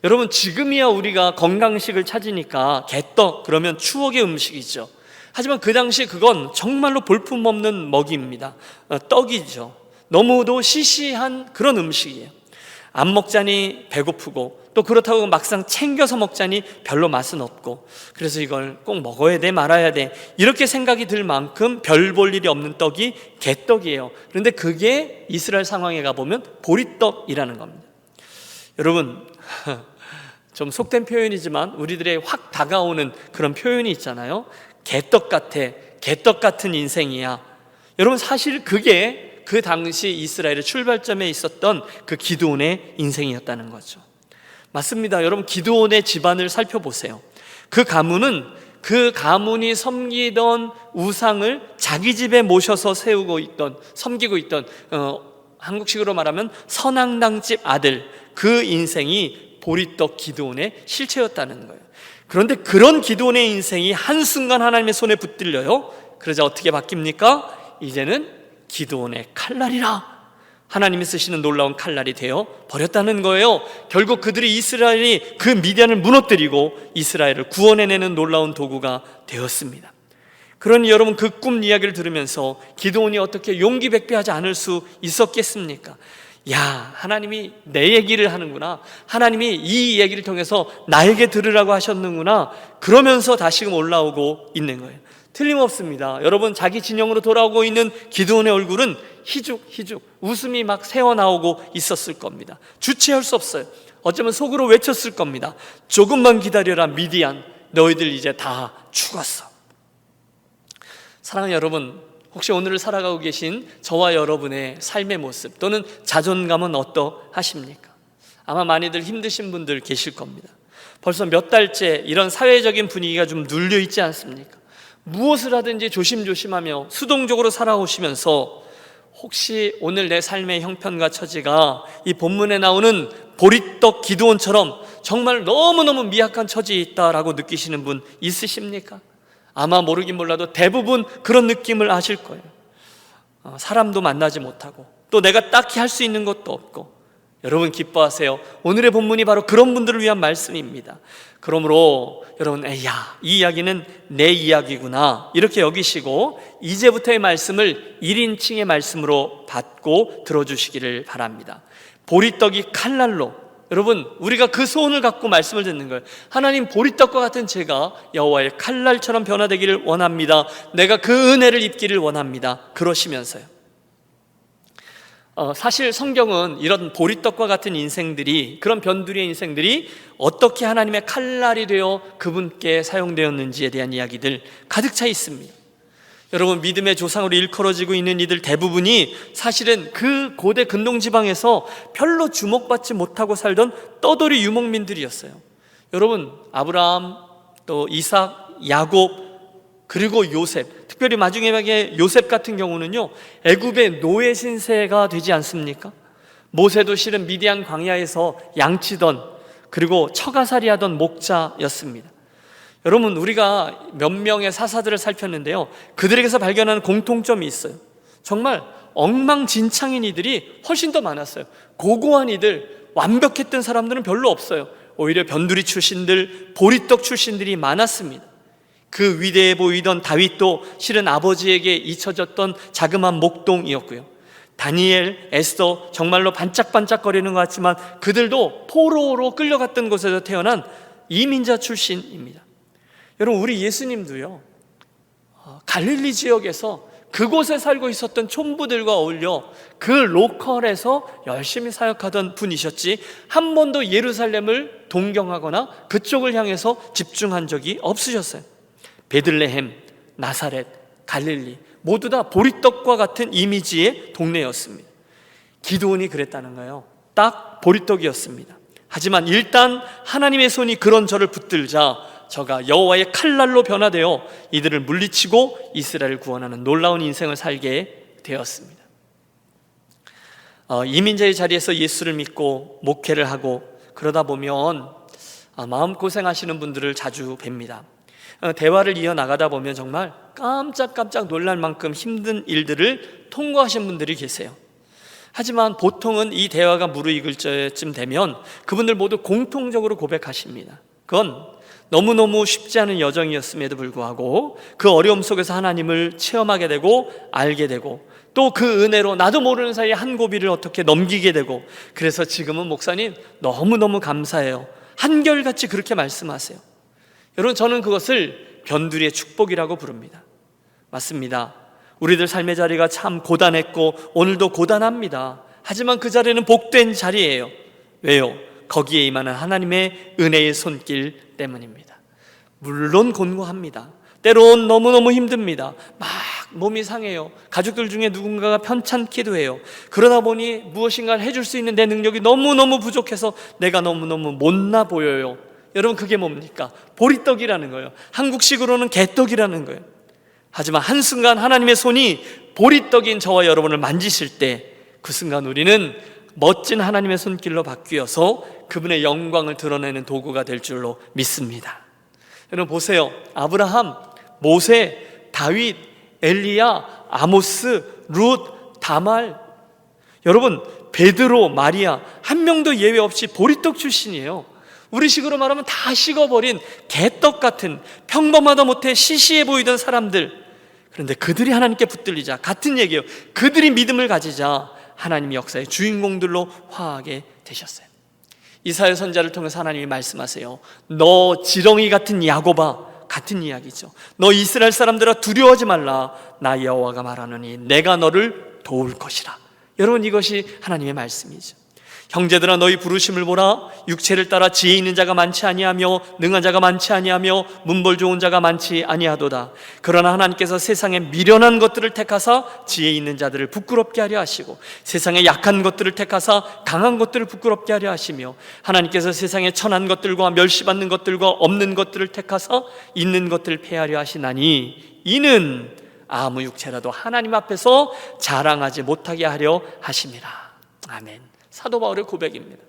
여러분 지금이야 우리가 건강식을 찾으니까 개떡 그러면 추억의 음식이죠. 하지만 그 당시 그건 정말로 볼품없는 먹이입니다. 떡이죠. 너무도 시시한 그런 음식이에요. 안 먹자니 배고프고 또 그렇다고 막상 챙겨서 먹자니 별로 맛은 없고, 그래서 이걸 꼭 먹어야 돼 말아야 돼 이렇게 생각이 들 만큼 별 볼 일이 없는 떡이 개떡이에요. 그런데 그게 이스라엘 상황에 가보면 보리떡이라는 겁니다. 여러분, 좀 속된 표현이지만 우리들의 확 다가오는 그런 표현이 있잖아요. 개떡 같아, 개떡 같은 인생이야. 여러분, 사실 그게 그 당시 이스라엘의 출발점에 있었던 그 기드온의 인생이었다는 거죠. 맞습니다. 여러분, 기드온의 집안을 살펴보세요. 그 가문이 섬기던 우상을 자기 집에 모셔서 섬기고 있던 한국식으로 말하면 선앙당집 아들, 그 인생이 보리떡 기드온의 실체였다는 거예요. 그런데 그런 기드온의 인생이 한순간 하나님의 손에 붙들려요. 그러자 어떻게 바뀝니까? 이제는 기드온의 칼날이라, 하나님이 쓰시는 놀라운 칼날이 되어 버렸다는 거예요. 결국 이스라엘이 그 미디안을 무너뜨리고 이스라엘을 구원해내는 놀라운 도구가 되었습니다. 그러니 여러분, 그 꿈 이야기를 들으면서 기드온이 어떻게 용기 백배하지 않을 수 있었겠습니까? 야, 하나님이 내 얘기를 하는구나, 하나님이 이 얘기를 통해서 나에게 들으라고 하셨는구나, 그러면서 다시금 올라오고 있는 거예요. 틀림없습니다. 여러분, 자기 진영으로 돌아오고 있는 기드온의 얼굴은 희죽희죽 웃음이 막 새어나오고 있었을 겁니다. 주체할 수 없어요. 어쩌면 속으로 외쳤을 겁니다. 조금만 기다려라 미디안, 너희들 이제 다 죽었어. 사랑하는 여러분, 혹시 오늘을 살아가고 계신 저와 여러분의 삶의 모습 또는 자존감은 어떠하십니까? 아마 많이들 힘드신 분들 계실 겁니다. 벌써 몇 달째 이런 사회적인 분위기가 좀 눌려 있지 않습니까? 무엇을 하든지 조심조심하며 수동적으로 살아오시면서 혹시 오늘 내 삶의 형편과 처지가 이 본문에 나오는 보리떡 기드온처럼 정말 너무너무 미약한 처지에 있다라고 느끼시는 분 있으십니까? 아마 모르긴 몰라도 대부분 그런 느낌을 아실 거예요. 사람도 만나지 못하고 또 내가 딱히 할 수 있는 것도 없고. 여러분, 기뻐하세요. 오늘의 본문이 바로 그런 분들을 위한 말씀입니다. 그러므로 여러분, 이 이야기는 내 이야기구나 이렇게 여기시고 이제부터의 말씀을 1인칭의 말씀으로 받고 들어주시기를 바랍니다. 보리떡이 칼날로, 여러분, 우리가 그 소원을 갖고 말씀을 듣는 거예요. 하나님, 보리떡과 같은 제가 여호와의 칼날처럼 변화되기를 원합니다. 내가 그 은혜를 입기를 원합니다. 그러시면서요, 사실 성경은 이런 보리떡과 같은 인생들이, 그런 변두리의 인생들이 어떻게 하나님의 칼날이 되어 그분께 사용되었는지에 대한 이야기들 가득 차 있습니다. 여러분, 믿음의 조상으로 일컬어지고 있는 이들 대부분이 사실은 그 고대 근동지방에서 별로 주목받지 못하고 살던 떠돌이 유목민들이었어요. 여러분, 아브라함, 또 이삭, 야곱, 그리고 요셉, 특별히 마지막에 요셉 같은 경우는요, 애굽의 노예 신세가 되지 않습니까? 모세도 실은 미디안 광야에서 양치던, 그리고 처가살이 하던 목자였습니다. 여러분, 우리가 몇 명의 사사들을 살폈는데요, 그들에게서 발견하는 공통점이 있어요. 정말 엉망진창인 이들이 훨씬 더 많았어요. 고고한 이들, 완벽했던 사람들은 별로 없어요. 오히려 변두리 출신들, 보리떡 출신들이 많았습니다. 그 위대해 보이던 다윗도 실은 아버지에게 잊혀졌던 자그마한 목동이었고요. 다니엘, 에스더, 정말로 반짝반짝거리는 것 같지만 그들도 포로로 끌려갔던 곳에서 태어난 이민자 출신입니다. 여러분, 우리 예수님도요, 갈릴리 지역에서 그곳에 살고 있었던 촌부들과 어울려 그 로컬에서 열심히 사역하던 분이셨지 한 번도 예루살렘을 동경하거나 그쪽을 향해서 집중한 적이 없으셨어요. 베들레헴, 나사렛, 갈릴리 모두 다 보리떡과 같은 이미지의 동네였습니다. 기드온이 그랬다는 거예요. 딱 보리떡이었습니다. 하지만 일단 하나님의 손이 그런 저를 붙들자 저가 여호와의 칼날로 변화되어 이들을 물리치고 이스라엘을 구원하는 놀라운 인생을 살게 되었습니다. 이민자의 자리에서 예수를 믿고 목회를 하고 그러다 보면 마음고생하시는 분들을 자주 뵙니다. 대화를 이어나가다 보면 정말 깜짝깜짝 놀랄 만큼 힘든 일들을 통과하신 분들이 계세요. 하지만 보통은 이 대화가 무르익을 때쯤 되면 그분들 모두 공통적으로 고백하십니다. 그건 너무너무 쉽지 않은 여정이었음에도 불구하고 그 어려움 속에서 하나님을 체험하게 되고 알게 되고 또 그 은혜로 나도 모르는 사이에 한 고비를 어떻게 넘기게 되고, 그래서 지금은 목사님 너무너무 감사해요, 한결같이 그렇게 말씀하세요. 여러분, 저는 그것을 변두리의 축복이라고 부릅니다. 맞습니다. 우리들 삶의 자리가 참 고단했고 오늘도 고단합니다. 하지만 그 자리는 복된 자리예요. 왜요? 거기에 임하는 하나님의 은혜의 손길 때문입니다. 물론 곤고합니다. 때론 너무너무 힘듭니다. 막 몸이 상해요. 가족들 중에 누군가가 편찮기도 해요. 그러다 보니 무엇인가를 해줄 수 있는 내 능력이 너무너무 부족해서 내가 너무너무 못나 보여요. 여러분, 그게 뭡니까? 보리떡이라는 거예요. 한국식으로는 개떡이라는 거예요. 하지만 한순간 하나님의 손이 보리떡인 저와 여러분을 만지실 때, 그 순간 우리는 멋진 하나님의 손길로 바뀌어서 그분의 영광을 드러내는 도구가 될 줄로 믿습니다. 여러분 보세요. 아브라함, 모세, 다윗, 엘리야, 아모스, 룻, 다말, 여러분 베드로, 마리아 한 명도 예외 없이 보리떡 출신이에요. 우리식으로 말하면 다 식어버린 개떡 같은, 평범하다 못해 시시해 보이던 사람들. 그런데 그들이 하나님께 붙들리자, 같은 얘기예요. 그들이 믿음을 가지자 하나님이 역사의 주인공들로 화하게 되셨어요. 이사야 선지자를 통해서 하나님이 말씀하세요. 너 지렁이 같은 야곱아, 같은 이야기죠. 너 이스라엘 사람들아 두려워하지 말라. 나 여호와가 말하노니 내가 너를 도울 것이라. 여러분, 이것이 하나님의 말씀이죠. 형제들아, 너희 부르심을 보라. 육체를 따라 지혜 있는 자가 많지 아니하며 능한 자가 많지 아니하며 문벌 좋은 자가 많지 아니하도다. 그러나 하나님께서 세상에 미련한 것들을 택하사 지혜 있는 자들을 부끄럽게 하려 하시고, 세상에 약한 것들을 택하사 강한 것들을 부끄럽게 하려 하시며, 하나님께서 세상에 천한 것들과 멸시받는 것들과 없는 것들을 택하사 있는 것들을 폐하려 하시나니, 이는 아무 육체라도 하나님 앞에서 자랑하지 못하게 하려 하심이라. 아멘. 사도 바울의 고백입니다.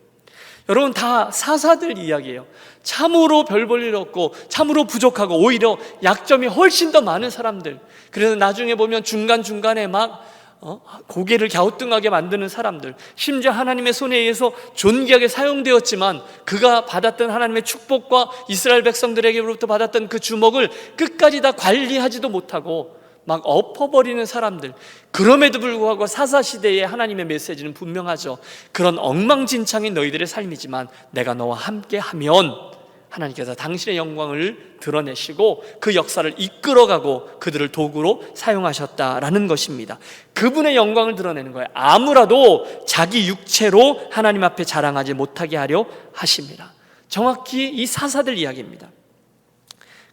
여러분, 다 사사들 이야기예요. 참으로 별 볼 일 없고 참으로 부족하고 오히려 약점이 훨씬 더 많은 사람들. 그래서 나중에 보면 중간중간에 막 고개를 갸우뚱하게 만드는 사람들, 심지어 하나님의 손에 의해서 존귀하게 사용되었지만 그가 받았던 하나님의 축복과 이스라엘 백성들에게로부터 받았던 그 주목을 끝까지 다 관리하지도 못하고 막 엎어버리는 사람들. 그럼에도 불구하고 사사시대의 하나님의 메시지는 분명하죠. 그런 엉망진창인 너희들의 삶이지만 내가 너와 함께 하면 하나님께서 당신의 영광을 드러내시고 그 역사를 이끌어가고 그들을 도구로 사용하셨다라는 것입니다. 그분의 영광을 드러내는 거예요. 아무라도 자기 육체로 하나님 앞에 자랑하지 못하게 하려 하십니다. 정확히 이 사사들 이야기입니다.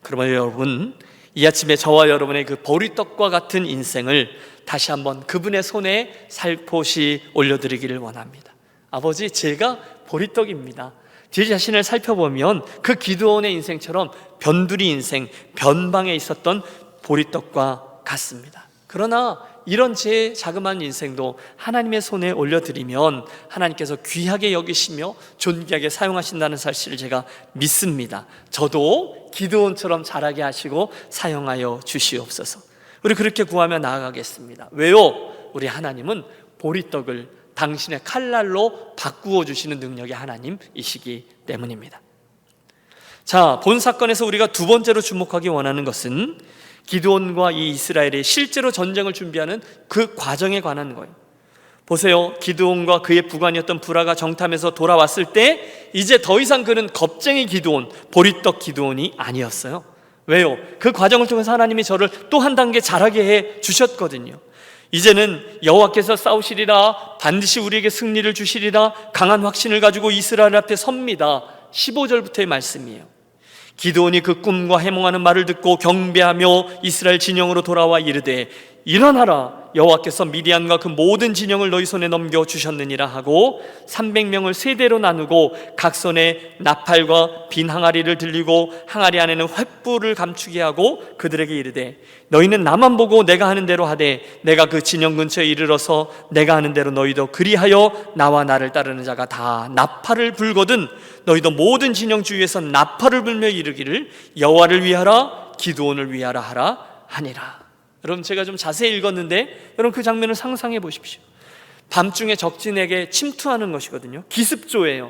그러면 여러분, 이 아침에 저와 여러분의 그 보리떡과 같은 인생을 다시 한번 그분의 손에 살포시 올려드리기를 원합니다. 아버지, 제가 보리떡입니다. 제 자신을 살펴보면 그 기드온의 인생처럼 변두리 인생, 변방에 있었던 보리떡과 같습니다. 그러나 이런 제 자그마한 인생도 하나님의 손에 올려드리면 하나님께서 귀하게 여기시며 존귀하게 사용하신다는 사실을 제가 믿습니다. 저도 기드온처럼 자라게 하시고 사용하여 주시옵소서. 우리 그렇게 구하며 나아가겠습니다. 왜요? 우리 하나님은 보리떡을 당신의 칼날로 바꾸어 주시는 능력의 하나님이시기 때문입니다. 자, 본 사건에서 우리가 두 번째로 주목하기 원하는 것은 기드온과 이 이스라엘이 실제로 전쟁을 준비하는 그 과정에 관한 거예요. 보세요. 기드온과 그의 부관이었던 부라가 정탐에서 돌아왔을 때 이제 더 이상 그는 겁쟁이 기드온, 보리떡 기드온이 아니었어요. 왜요? 그 과정을 통해서 하나님이 저를 또 한 단계 자라게 해 주셨거든요. 이제는 여호와께서 싸우시리라, 반드시 우리에게 승리를 주시리라, 강한 확신을 가지고 이스라엘 앞에 섭니다. 15절부터의 말씀이에요. 기드온이 그 꿈과 해몽하는 말을 듣고 경배하며 이스라엘 진영으로 돌아와 이르되, 일어나라, 여호와께서 미디안과 그 모든 진영을 너희 손에 넘겨주셨느니라 하고 300명을 세 대로 나누고 각 손에 나팔과 빈 항아리를 들리고 항아리 안에는 횃불을 감추게 하고 그들에게 이르되, 너희는 나만 보고 내가 하는 대로 하되 내가 그 진영 근처에 이르러서 내가 하는 대로 너희도 그리하여 나와 나를 따르는 자가 다 나팔을 불거든 너희도 모든 진영 주위에서 나팔을 불며 이르기를 여호와를 위하라, 기드온을 위하라 하라 하니라. 여러분, 제가 좀 자세히 읽었는데 여러분 그 장면을 상상해 보십시오. 밤중에 적진에게 침투하는 것이거든요. 기습조예요.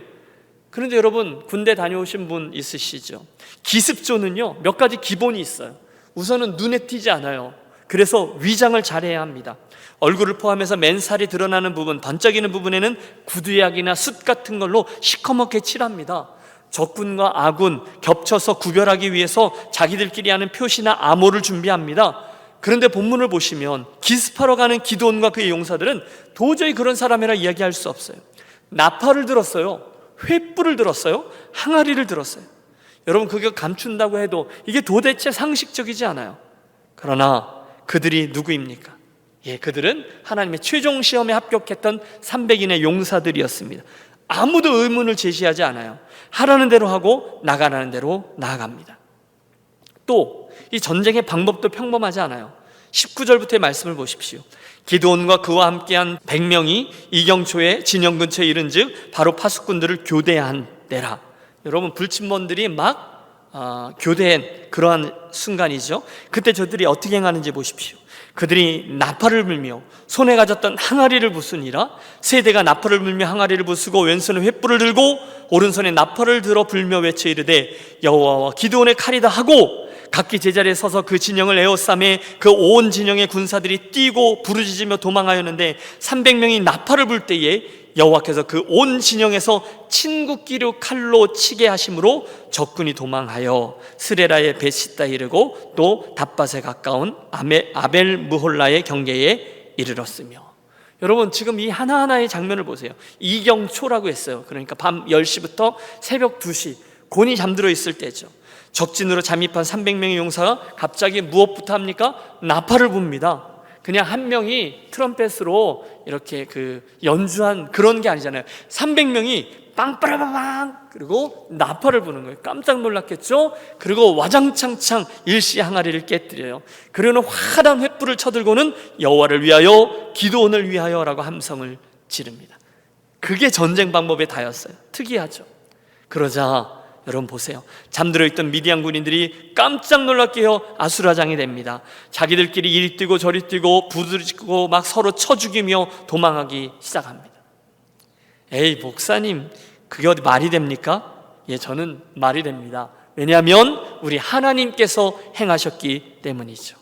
그런데 여러분, 군대 다녀오신 분 있으시죠? 기습조는요 몇 가지 기본이 있어요. 우선은 눈에 띄지 않아요. 그래서 위장을 잘해야 합니다. 얼굴을 포함해서 맨살이 드러나는 부분, 반짝이는 부분에는 구두약이나 숯 같은 걸로 시커멓게 칠합니다. 적군과 아군 겹쳐서 구별하기 위해서 자기들끼리 하는 표시나 암호를 준비합니다. 그런데 본문을 보시면 기습하러 가는 기드온과 그의 용사들은 도저히 그런 사람이라 이야기할 수 없어요. 나팔을 들었어요. 횃불을 들었어요. 항아리를 들었어요. 여러분, 그게 감춘다고 해도 이게 도대체 상식적이지 않아요. 그러나 그들이 누구입니까? 그들은 하나님의 최종 시험에 합격했던 300인의 용사들이었습니다. 아무도 의문을 제시하지 않아요. 하라는 대로 하고 나가라는 대로 나아갑니다. 또 이 전쟁의 방법도 평범하지 않아요. 19절부터의 말씀을 보십시오. 기드온과 그와 함께한 100명이 이경초의 진영 근처에 이른즉 바로 파수꾼들을 교대한 때라. 여러분, 불침번들이 막 교대한 그러한 순간이죠. 그때 저들이 어떻게 행하는지 보십시오. 그들이 나팔을 불며 손에 가졌던 항아리를 부수니라. 세대가 나팔을 불며 항아리를 부수고 왼손에 횃불을 들고 오른손에 나팔을 들어 불며 외쳐 이르되 여호와와 기드온의 칼이다 하고 각기 제자리에 서서 그 진영을 에워싸매 그 온 진영의 군사들이 뛰고 부르짖으며 도망하였는데 300명이 나팔을 불 때에 여호와께서 그 온 진영에서 친국기로 칼로 치게 하심으로 적군이 도망하여 스레라의 베시다에 이르고 또 답밭에 가까운 아벨 무홀라의 경계에 이르렀으며. 여러분, 지금 이 하나하나의 장면을 보세요. 이경초라고 했어요. 그러니까 밤 10시부터 새벽 2시 곤히 잠들어 있을 때죠. 적진으로 잠입한 300명의 용사가 갑자기 무엇부터 합니까? 나팔을 붑니다. 그냥 한 명이 트럼펫으로 이렇게 연주한 그런 게 아니잖아요. 300명이 빵빠라바방 그리고 나팔을 부는 거예요. 깜짝 놀랐겠죠? 그리고 와장창창 일시 항아리를 깨뜨려요. 그리고는 화단 횃불을 쳐들고는 여호와를 위하여 기드온을 위하여라고 함성을 지릅니다. 그게 전쟁 방법의 다였어요. 특이하죠? 그러자 여러분 보세요. 잠들어 있던 미디안 군인들이 깜짝 놀랍게 아수라장이 됩니다. 자기들끼리 이리 뛰고 저리 뛰고 부르짖고 막 서로 쳐 죽이며 도망하기 시작합니다. 에이 목사님, 그게 어디 말이 됩니까? 저는 말이 됩니다. 왜냐하면 우리 하나님께서 행하셨기 때문이죠.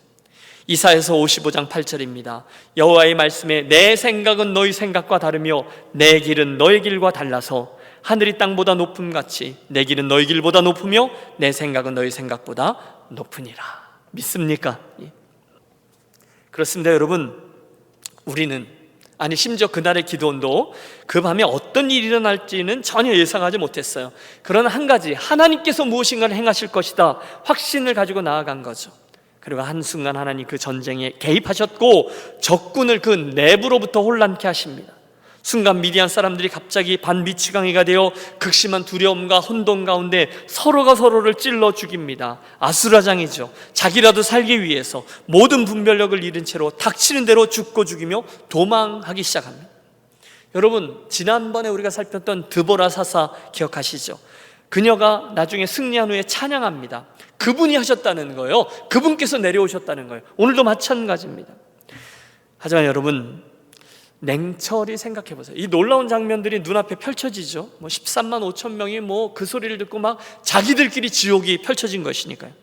이사야서 55장 8절입니다. 여호와의 말씀에 내 생각은 너희 생각과 다르며 내 길은 너희 길과 달라서 하늘이 땅보다 높음같이 내 길은 너희 길보다 높으며 내 생각은 너희 생각보다 높으니라. 믿습니까? 그렇습니다. 여러분, 우리는 심지어 그날의 기드온도 그 밤에 어떤 일이 일어날지는 전혀 예상하지 못했어요. 그러나 한 가지, 하나님께서 무엇인가를 행하실 것이다 확신을 가지고 나아간 거죠. 그리고 한순간 하나님 그 전쟁에 개입하셨고 적군을 그 내부로부터 혼란케 하십니다. 순간 미디안 사람들이 갑자기 반미치광이가 되어 극심한 두려움과 혼돈 가운데 서로가 서로를 찔러 죽입니다. 아수라장이죠. 자기라도 살기 위해서 모든 분별력을 잃은 채로 닥치는 대로 죽고 죽이며 도망하기 시작합니다. 여러분, 지난번에 우리가 살폈던 드보라 사사 기억하시죠? 그녀가 나중에 승리한 후에 찬양합니다. 그분이 하셨다는 거예요. 그분께서 내려오셨다는 거예요. 오늘도 마찬가지입니다. 하지만 여러분, 냉철히 생각해 보세요. 이 놀라운 장면들이 눈앞에 펼쳐지죠. 13만 5천 명이 그 소리를 듣고 막 자기들끼리 지옥이 펼쳐진 것이니까요.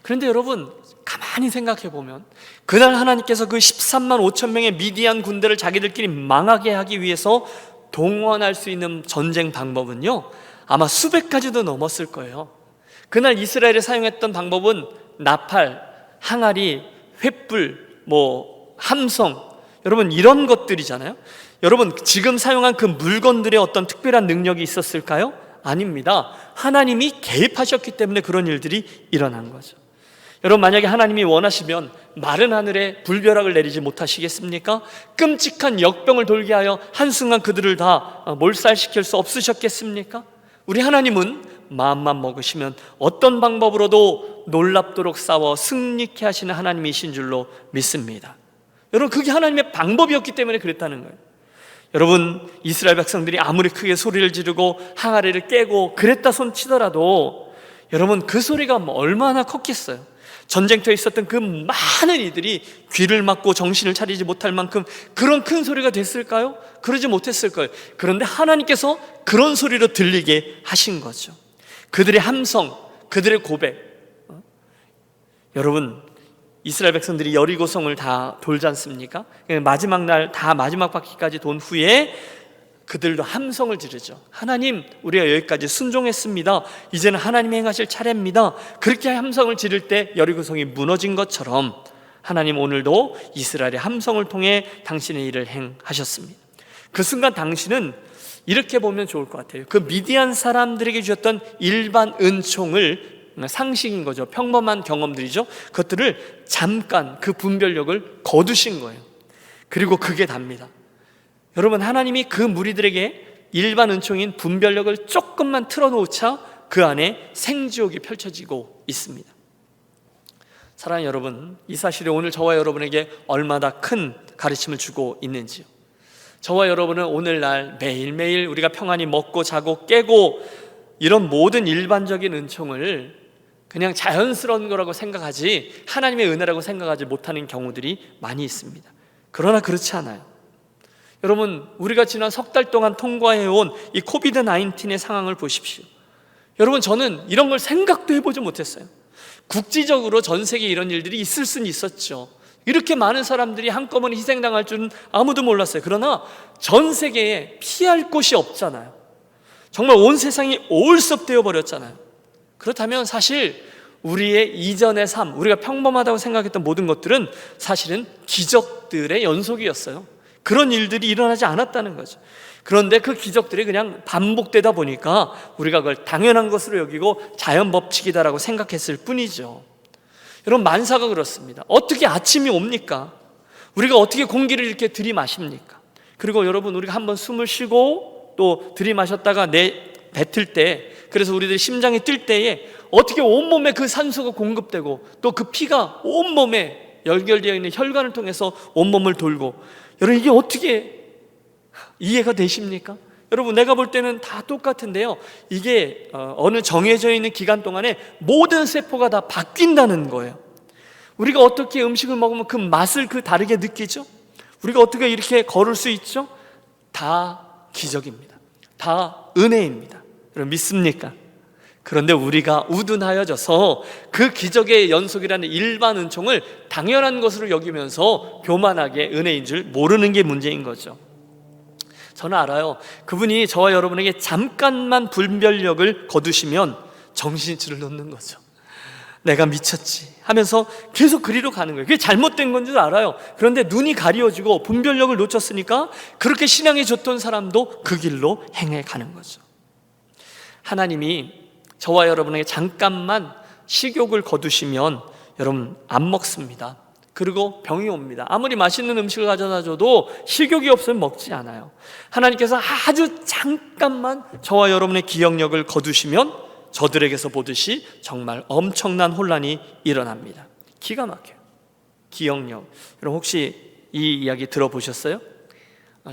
그런데 여러분, 가만히 생각해 보면 그날 하나님께서 그 13만 5천 명의 미디안 군대를 자기들끼리 망하게 하기 위해서 동원할 수 있는 전쟁 방법은요, 아마 수백 가지도 넘었을 거예요. 그날 이스라엘이 사용했던 방법은 나팔, 항아리, 횃불, 함성, 여러분 이런 것들이잖아요. 여러분, 지금 사용한 그 물건들의 어떤 특별한 능력이 있었을까요? 아닙니다. 하나님이 개입하셨기 때문에 그런 일들이 일어난 거죠. 여러분, 만약에 하나님이 원하시면 마른 하늘에 불벼락을 내리지 못하시겠습니까? 끔찍한 역병을 돌게 하여 한순간 그들을 다 몰살시킬 수 없으셨겠습니까? 우리 하나님은 마음만 먹으시면 어떤 방법으로도 놀랍도록 싸워 승리케 하시는 하나님이신 줄로 믿습니다. 여러분, 그게 하나님의 방법이었기 때문에 그랬다는 거예요. 여러분, 이스라엘 백성들이 아무리 크게 소리를 지르고 항아리를 깨고 그랬다 손치더라도 여러분, 그 소리가 얼마나 컸겠어요. 전쟁터에 있었던 그 많은 이들이 귀를 막고 정신을 차리지 못할 만큼 그런 큰 소리가 됐을까요? 그러지 못했을 거예요. 그런데 하나님께서 그런 소리로 들리게 하신 거죠. 그들의 함성, 그들의 고백. 여러분, 이스라엘 백성들이 여리고성을 다 돌지 않습니까? 마지막 날 다 마지막 바퀴까지 돈 후에 그들도 함성을 지르죠. 하나님, 우리가 여기까지 순종했습니다. 이제는 하나님이 행하실 차례입니다. 그렇게 함성을 지를 때 여리고성이 무너진 것처럼 하나님 오늘도 이스라엘의 함성을 통해 당신의 일을 행하셨습니다. 그 순간 당신은 이렇게 보면 좋을 것 같아요. 그 미디안 사람들에게 주셨던 일반 은총을, 상식인 거죠. 평범한 경험들이죠. 그것들을 잠깐 그 분별력을 거두신 거예요. 그리고 그게 답니다. 여러분, 하나님이 그 무리들에게 일반 은총인 분별력을 조금만 틀어놓자 그 안에 생지옥이 펼쳐지고 있습니다. 사랑하는 여러분, 이 사실이 오늘 저와 여러분에게 얼마나 큰 가르침을 주고 있는지요. 저와 여러분은 오늘날 매일매일 우리가 평안히 먹고 자고 깨고 이런 모든 일반적인 은총을 그냥 자연스러운 거라고 생각하지 하나님의 은혜라고 생각하지 못하는 경우들이 많이 있습니다. 그러나 그렇지 않아요. 여러분, 우리가 지난 석 달 동안 통과해온 이 코비드 19의 상황을 보십시오. 여러분, 저는 이런 걸 생각도 해보지 못했어요. 국지적으로 전 세계에 이런 일들이 있을 수는 있었죠. 이렇게 많은 사람들이 한꺼번에 희생당할 줄은 아무도 몰랐어요. 그러나 전 세계에 피할 곳이 없잖아요. 정말 온 세상이 올섭되어 버렸잖아요. 그렇다면 사실 우리의 이전의 삶, 우리가 평범하다고 생각했던 모든 것들은 사실은 기적들의 연속이었어요. 그런 일들이 일어나지 않았다는 거죠. 그런데 그 기적들이 그냥 반복되다 보니까 우리가 그걸 당연한 것으로 여기고 자연 법칙이다라고 생각했을 뿐이죠. 여러분, 만사가 그렇습니다. 어떻게 아침이 옵니까? 우리가 어떻게 공기를 이렇게 들이마십니까? 그리고 여러분, 우리가 한번 숨을 쉬고 또 들이마셨다가 뱉을 때, 그래서 우리들이 심장이 뛸 때에 어떻게 온몸에 그 산소가 공급되고 또 그 피가 온몸에 연결되어 있는 혈관을 통해서 온몸을 돌고, 여러분, 이게 어떻게 이해가 되십니까? 여러분, 내가 볼 때는 다 똑같은데요, 이게 어느 정해져 있는 기간 동안에 모든 세포가 다 바뀐다는 거예요. 우리가 어떻게 음식을 먹으면 그 맛을 다르게 느끼죠? 우리가 어떻게 이렇게 걸을 수 있죠? 다 기적입니다. 다 은혜입니다. 여러분, 믿습니까? 그런데 우리가 우둔하여져서 그 기적의 연속이라는 일반 은총을 당연한 것으로 여기면서 교만하게 은혜인 줄 모르는 게 문제인 거죠. 저는 알아요. 그분이 저와 여러분에게 잠깐만 분별력을 거두시면 정신줄을 놓는 거죠. 내가 미쳤지 하면서 계속 그리로 가는 거예요. 그게 잘못된 건 줄 알아요. 그런데 눈이 가려지고 분별력을 놓쳤으니까 그렇게 신앙이 좋던 사람도 그 길로 행해 가는 거죠. 하나님이 저와 여러분에게 잠깐만 식욕을 거두시면 여러분 안 먹습니다. 그리고 병이 옵니다. 아무리 맛있는 음식을 가져다 줘도 식욕이 없으면 먹지 않아요. 하나님께서 아주 잠깐만 저와 여러분의 기억력을 거두시면 저들에게서 보듯이 정말 엄청난 혼란이 일어납니다. 기가 막혀요. 기억력. 여러분, 혹시 이 이야기 들어보셨어요?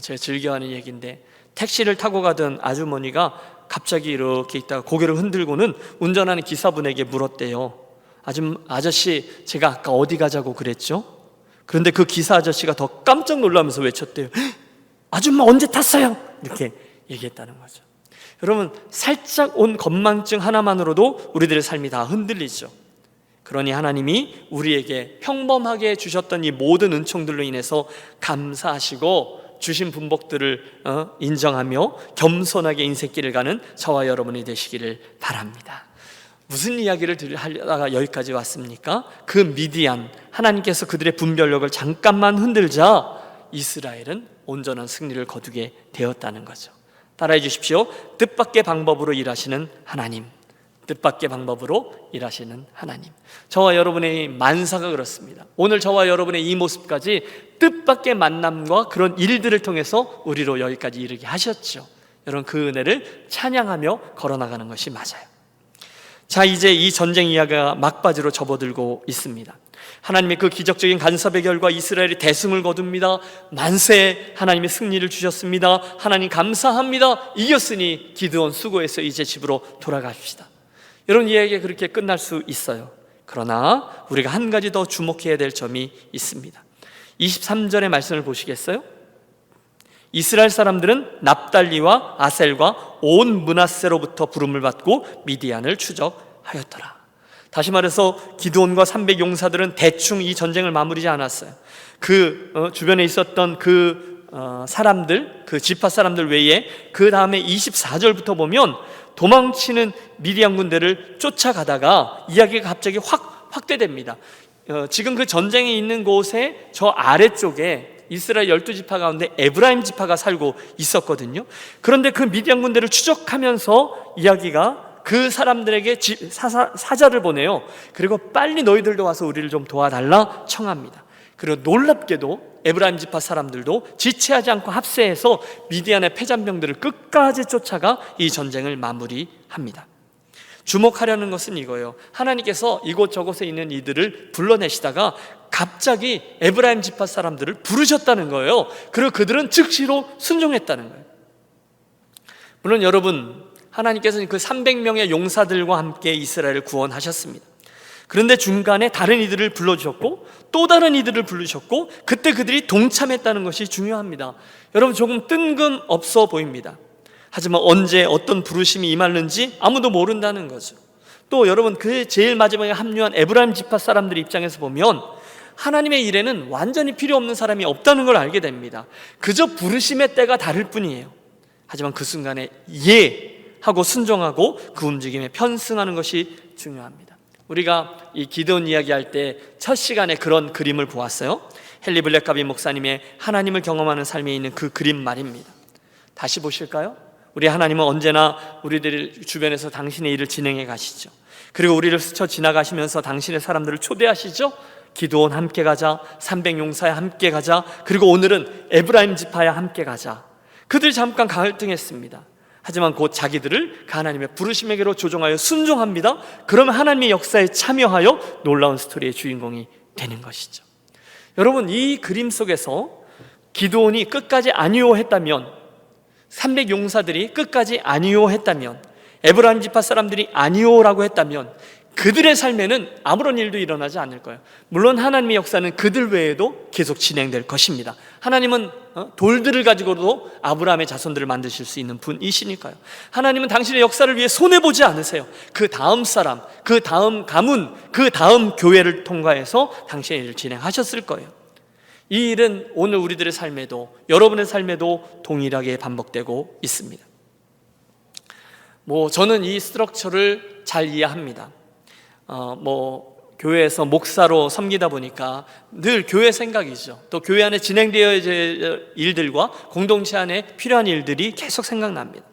제가 즐겨하는 얘기인데, 택시를 타고 가던 아주머니가 갑자기 이렇게 있다가 고개를 흔들고는 운전하는 기사분에게 물었대요. 아저씨, 제가 아까 어디 가자고 그랬죠? 그런데 그 기사 아저씨가 더 깜짝 놀라면서 외쳤대요. 아줌마 언제 탔어요? 이렇게 얘기했다는 거죠. 여러분, 살짝 온 건망증 하나만으로도 우리들의 삶이 다 흔들리죠. 그러니 하나님이 우리에게 평범하게 주셨던 이 모든 은총들로 인해서 감사하시고 주신 분복들을 인정하며 겸손하게 인생길을 가는 저와 여러분이 되시기를 바랍니다. 무슨 이야기를 하려다가 여기까지 왔습니까? 그 미디안, 하나님께서 그들의 분별력을 잠깐만 흔들자 이스라엘은 온전한 승리를 거두게 되었다는 거죠. 따라해 주십시오. 뜻밖의 방법으로 일하시는 하나님, 뜻밖의 방법으로 일하시는 하나님. 저와 여러분의 만사가 그렇습니다. 오늘 저와 여러분의 이 모습까지 뜻밖의 만남과 그런 일들을 통해서 우리로 여기까지 이르게 하셨죠. 여러분, 그 은혜를 찬양하며 걸어나가는 것이 맞아요. 자, 이제 이 전쟁 이야기가 막바지로 접어들고 있습니다. 하나님의 그 기적적인 간섭의 결과 이스라엘이 대승을 거둡니다. 만세, 하나님의 승리를 주셨습니다. 하나님 감사합니다. 이겼으니 기드온 수고해서 이제 집으로 돌아갑시다. 여러분, 이 얘기가 그렇게 끝날 수 있어요. 그러나 우리가 한 가지 더 주목해야 될 점이 있습니다. 23절의 말씀을 보시겠어요? 이스라엘 사람들은 납달리와 아셀과 온 므낫세로부터 부름을 받고 미디안을 추적하였더라. 다시 말해서 기드온과 300 용사들은 대충 이 전쟁을 마무리하지 않았어요. 주변에 있었던 사람들, 그 지파 사람들 외에 그 다음에 24절부터 보면 도망치는 미디안 군대를 쫓아가다가 이야기가 갑자기 확대됩니다. 지금 그 전쟁이 있는 곳에 저 아래쪽에 이스라엘 12지파 가운데 에브라임 지파가 살고 있었거든요. 그런데 그 미디안 군대를 추적하면서 이야기가 그 사람들에게 사자를 보내요. 그리고 빨리 너희들도 와서 우리를 좀 도와달라 청합니다. 그리고 놀랍게도 에브라임 지파 사람들도 지체하지 않고 합세해서 미디안의 패잔병들을 끝까지 쫓아가 이 전쟁을 마무리합니다. 주목하려는 것은 이거예요. 하나님께서 이곳저곳에 있는 이들을 불러내시다가 갑자기 에브라임 지파 사람들을 부르셨다는 거예요. 그리고 그들은 즉시로 순종했다는 거예요. 물론 여러분, 하나님께서는 그 300명의 용사들과 함께 이스라엘을 구원하셨습니다. 그런데 중간에 다른 이들을 불러주셨고 또 다른 이들을 부르셨고 그때 그들이 동참했다는 것이 중요합니다. 여러분, 조금 뜬금없어 보입니다. 하지만 언제 어떤 부르심이 임하는지 아무도 모른다는 거죠. 또 여러분, 그 제일 마지막에 합류한 에브라임 지파 사람들 입장에서 보면 하나님의 일에는 완전히 필요 없는 사람이 없다는 걸 알게 됩니다. 그저 부르심의 때가 다를 뿐이에요. 하지만 그 순간에 하고 순종하고 그 움직임에 편승하는 것이 중요합니다. 우리가 이 기드온 이야기할 때 첫 시간에 그런 그림을 보았어요. 헨리 블랙가비 목사님의 하나님을 경험하는 삶에 있는 그 그림 말입니다. 다시 보실까요? 우리 하나님은 언제나 우리들 주변에서 당신의 일을 진행해 가시죠. 그리고 우리를 스쳐 지나가시면서 당신의 사람들을 초대하시죠. 기드온 함께 가자, 300 용사야 함께 가자, 그리고 오늘은 에브라임 지파야 함께 가자. 그들 잠깐 갈등했습니다. 하지만 곧 자기들을 그 하나님의 부르심에게로 조종하여 순종합니다. 그러면 하나님의 역사에 참여하여 놀라운 스토리의 주인공이 되는 것이죠. 여러분, 이 그림 속에서 기드온이 끝까지 아니요 했다면, 300 용사들이 끝까지 아니요 했다면, 에브라임 지파 사람들이 아니요라고 했다면 그들의 삶에는 아무런 일도 일어나지 않을 거예요. 물론 하나님의 역사는 그들 외에도 계속 진행될 것입니다. 하나님은 돌들을 가지고도 아브라함의 자손들을 만드실 수 있는 분이시니까요. 하나님은 당신의 역사를 위해 손해보지 않으세요. 그 다음 사람, 그 다음 가문, 그 다음 교회를 통과해서 당신의 일을 진행하셨을 거예요. 이 일은 오늘 우리들의 삶에도, 여러분의 삶에도 동일하게 반복되고 있습니다. 저는 이 스트럭처를 잘 이해합니다. 교회에서 목사로 섬기다 보니까 늘 교회 생각이죠. 또 교회 안에 진행되어야 할 일들과 공동체 안에 필요한 일들이 계속 생각납니다.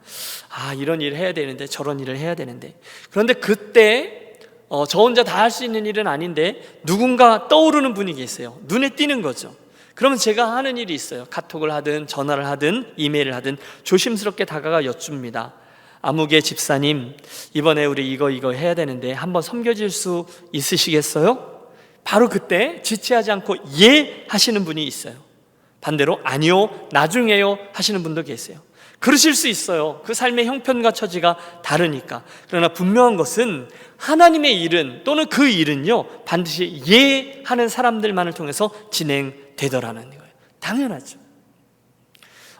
이런 일을 해야 되는데, 저런 일을 해야 되는데. 그런데 그때 저 혼자 다 할 수 있는 일은 아닌데 누군가 떠오르는 분이 계세요. 눈에 띄는 거죠. 그러면 제가 하는 일이 있어요. 카톡을 하든 전화를 하든 이메일을 하든 조심스럽게 다가가 여쭙니다. 아무개 집사님, 이번에 우리 이거 해야 되는데 한번 섬겨줄 수 있으시겠어요? 바로 그때 지체하지 않고 예 하시는 분이 있어요. 반대로 아니요, 나중에요 하시는 분도 계세요. 그러실 수 있어요. 그 삶의 형편과 처지가 다르니까. 그러나 분명한 것은 하나님의 일은, 또는 그 일은요, 반드시 예 하는 사람들만을 통해서 진행되더라는 거예요. 당연하죠.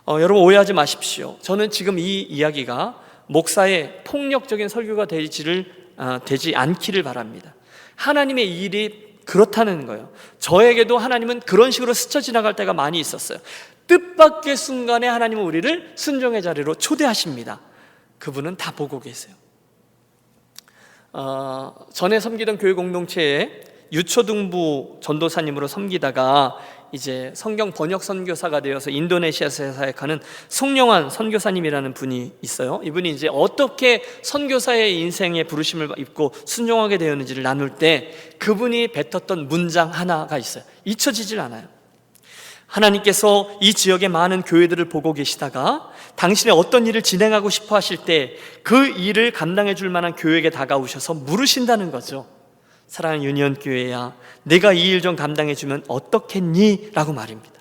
여러분, 오해하지 마십시오. 저는 지금 이 이야기가 목사의 폭력적인 설교가 되지 않기를 바랍니다. 하나님의 일이 그렇다는 거예요. 저에게도 하나님은 그런 식으로 스쳐 지나갈 때가 많이 있었어요. 뜻밖의 순간에 하나님은 우리를 순종의 자리로 초대하십니다. 그분은 다 보고 계세요. 전에 섬기던 교회 공동체에 유초등부 전도사님으로 섬기다가 이제 성경 번역 선교사가 되어서 인도네시아에서 사역하는 송영환 선교사님이라는 분이 있어요. 이분이 이제 어떻게 선교사의 인생의 부르심을 입고 순종하게 되었는지를 나눌 때 그분이 뱉었던 문장 하나가 있어요. 잊혀지질 않아요. 하나님께서 이 지역의 많은 교회들을 보고 계시다가 당신의 어떤 일을 진행하고 싶어 하실 때 그 일을 감당해 줄 만한 교회에게 다가오셔서 물으신다는 거죠. 사랑하는 유니온 교회야, 내가 이 일 좀 감당해 주면 어떻겠니? 라고 말입니다.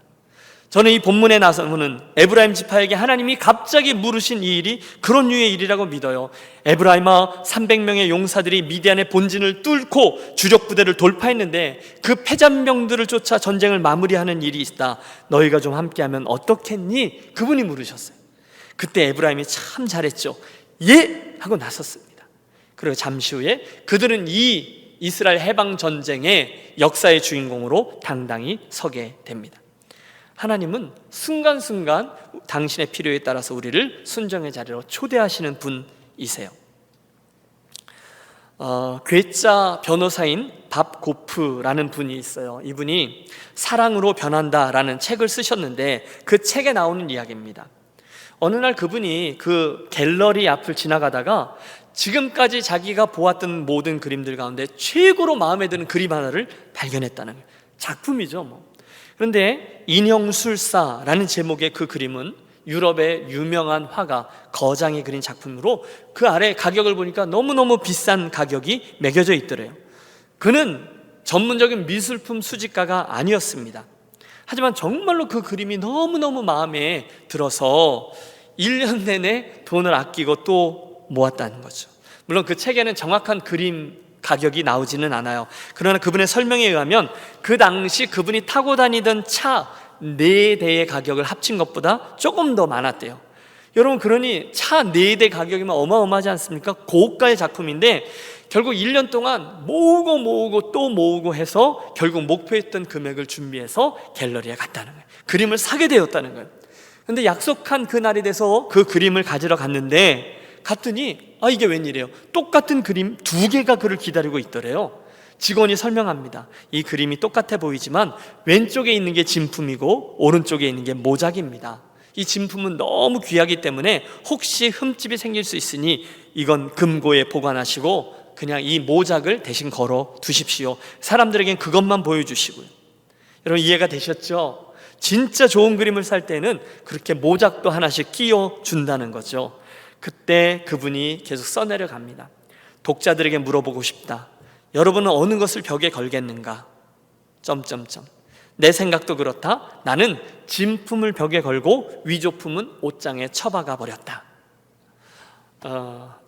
저는 이 본문에 나서는 에브라임 지파에게 하나님이 갑자기 물으신 이 일이 그런 류의 일이라고 믿어요. 에브라임아, 300명의 용사들이 미디안의 본진을 뚫고 주력 부대를 돌파했는데 그 패잔병들을 쫓아 전쟁을 마무리하는 일이 있다. 너희가 좀 함께하면 어떻겠니? 그분이 물으셨어요. 그때 에브라임이 참 잘했죠. 예! 하고 나섰습니다. 그리고 잠시 후에 그들은 이 이스라엘 해방 전쟁의 역사의 주인공으로 당당히 서게 됩니다. 하나님은 순간순간 당신의 필요에 따라서 우리를 순종의 자리로 초대하시는 분이세요. 괴짜 변호사인 밥 고프라는 분이 있어요. 이분이 사랑으로 변한다라는 책을 쓰셨는데 그 책에 나오는 이야기입니다. 어느 날 그분이 그 갤러리 앞을 지나가다가 지금까지 자기가 보았던 모든 그림들 가운데 최고로 마음에 드는 그림 하나를 발견했다는 거예요. 작품이죠 뭐. 그런데 인형술사라는 제목의 그 그림은 유럽의 유명한 화가 거장이 그린 작품으로 그 아래 가격을 보니까 너무너무 비싼 가격이 매겨져 있더래요. 그는 전문적인 미술품 수집가가 아니었습니다. 하지만 정말로 그 그림이 너무너무 마음에 들어서 1년 내내 돈을 아끼고 또 모았다는 거죠. 물론 그 책에는 정확한 그림 가격이 나오지는 않아요. 그러나 그분의 설명에 의하면 그 당시 그분이 타고 다니던 차 4대의 가격을 합친 것보다 조금 더 많았대요. 여러분, 그러니 차 4대 가격이면 어마어마하지 않습니까? 고가의 작품인데 결국 1년 동안 모으고 또 모으고 해서 결국 목표했던 금액을 준비해서 갤러리에 갔다는 거예요. 그림을 사게 되었다는 거예요. 근데 약속한 그 날이 돼서 그 그림을 가지러 갔는데 갔더니 이게 웬일이에요? 똑같은 그림 2개가 그를 기다리고 있더래요. 직원이 설명합니다. 이 그림이 똑같아 보이지만 왼쪽에 있는 게 진품이고 오른쪽에 있는 게 모작입니다. 이 진품은 너무 귀하기 때문에 혹시 흠집이 생길 수 있으니 이건 금고에 보관하시고 그냥 이 모작을 대신 걸어 두십시오. 사람들에겐 그것만 보여주시고요. 여러분, 이해가 되셨죠? 진짜 좋은 그림을 살 때는 그렇게 모작도 하나씩 끼워 준다는 거죠. 그때 그분이 계속 써내려 갑니다. 독자들에게 물어보고 싶다. 여러분은 어느 것을 벽에 걸겠는가? 내 생각도 그렇다. 나는 진품을 벽에 걸고 위조품은 옷장에 처박아 버렸다.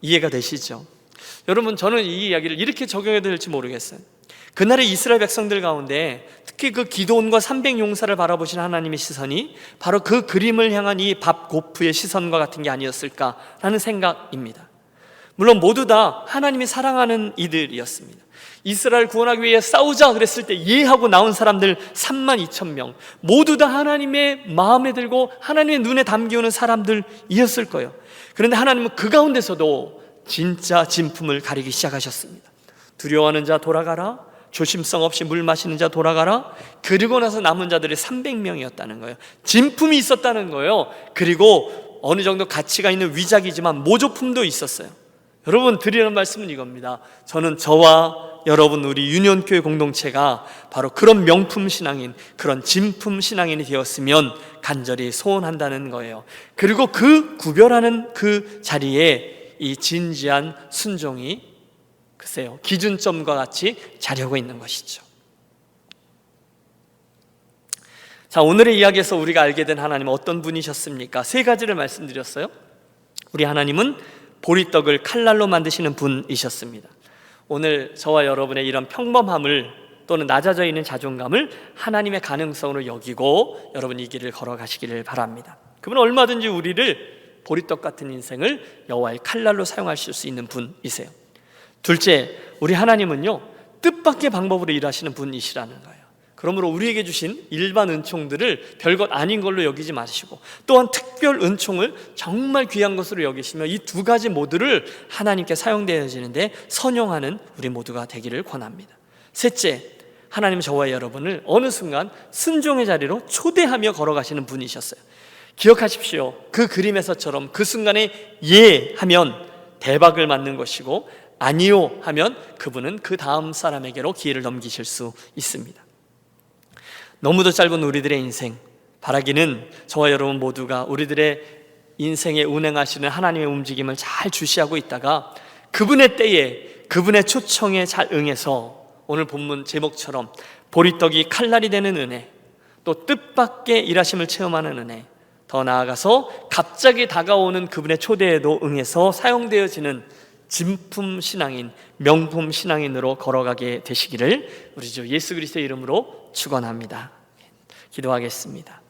이해가 되시죠? 여러분, 저는 이 이야기를 이렇게 적용해도 될지 모르겠어요. 그날의 이스라엘 백성들 가운데 특히 그 기드온과 300용사를 바라보신 하나님의 시선이 바로 그 그림을 향한 이 밥 고프의 시선과 같은 게 아니었을까라는 생각입니다. 물론 모두 다 하나님이 사랑하는 이들이었습니다. 이스라엘 구원하기 위해 싸우자 그랬을 때 예하고 나온 사람들 32,000명 모두 다 하나님의 마음에 들고 하나님의 눈에 담기우는 사람들이었을 거예요. 그런데 하나님은 그 가운데서도 진짜 진품을 가리기 시작하셨습니다. 두려워하는 자 돌아가라, 조심성 없이 물 마시는 자 돌아가라. 그리고 나서 남은 자들이 300명이었다는 거예요. 진품이 있었다는 거예요. 그리고 어느 정도 가치가 있는 위작이지만 모조품도 있었어요. 여러분, 드리는 말씀은 이겁니다. 저는 저와 여러분, 우리 유년교회 공동체가 바로 그런 명품 신앙인, 그런 진품 신앙인이 되었으면 간절히 소원한다는 거예요. 그리고 그 구별하는 그 자리에 이 진지한 순종이 글쎄요, 기준점과 같이 자려고 있는 것이죠. 자, 오늘의 이야기에서 우리가 알게 된 하나님은 어떤 분이셨습니까? 3가지를 말씀드렸어요. 우리 하나님은 보리떡을 칼날로 만드시는 분이셨습니다. 오늘 저와 여러분의 이런 평범함을 또는 낮아져 있는 자존감을 하나님의 가능성으로 여기고 여러분 이 길을 걸어가시기를 바랍니다. 그분은 얼마든지 우리를 보리떡 같은 인생을 여호와의 칼날로 사용하실 수 있는 분이세요. 둘째, 우리 하나님은요, 뜻밖의 방법으로 일하시는 분이시라는 거예요. 그러므로 우리에게 주신 일반 은총들을 별것 아닌 걸로 여기지 마시고 또한 특별 은총을 정말 귀한 것으로 여기시며 이 2가지 모두를 하나님께 사용되어지는데 선용하는 우리 모두가 되기를 권합니다. 셋째, 하나님은 저와 여러분을 어느 순간 순종의 자리로 초대하며 걸어가시는 분이셨어요. 기억하십시오. 그 그림에서처럼 그 순간에 예 하면 대박을 맞는 것이고 아니요 하면 그분은 그 다음 사람에게로 기회를 넘기실 수 있습니다. 너무도 짧은 우리들의 인생, 바라기는 저와 여러분 모두가 우리들의 인생에 운행하시는 하나님의 움직임을 잘 주시하고 있다가 그분의 때에 그분의 초청에 잘 응해서 오늘 본문 제목처럼 보리떡이 칼날이 되는 은혜, 또 뜻밖의 일하심을 체험하는 은혜, 더 나아가서 갑자기 다가오는 그분의 초대에도 응해서 사용되어지는 진품 신앙인, 명품 신앙인으로 걸어가게 되시기를 우리 주 예수 그리스도의 이름으로 축원합니다. 기도하겠습니다.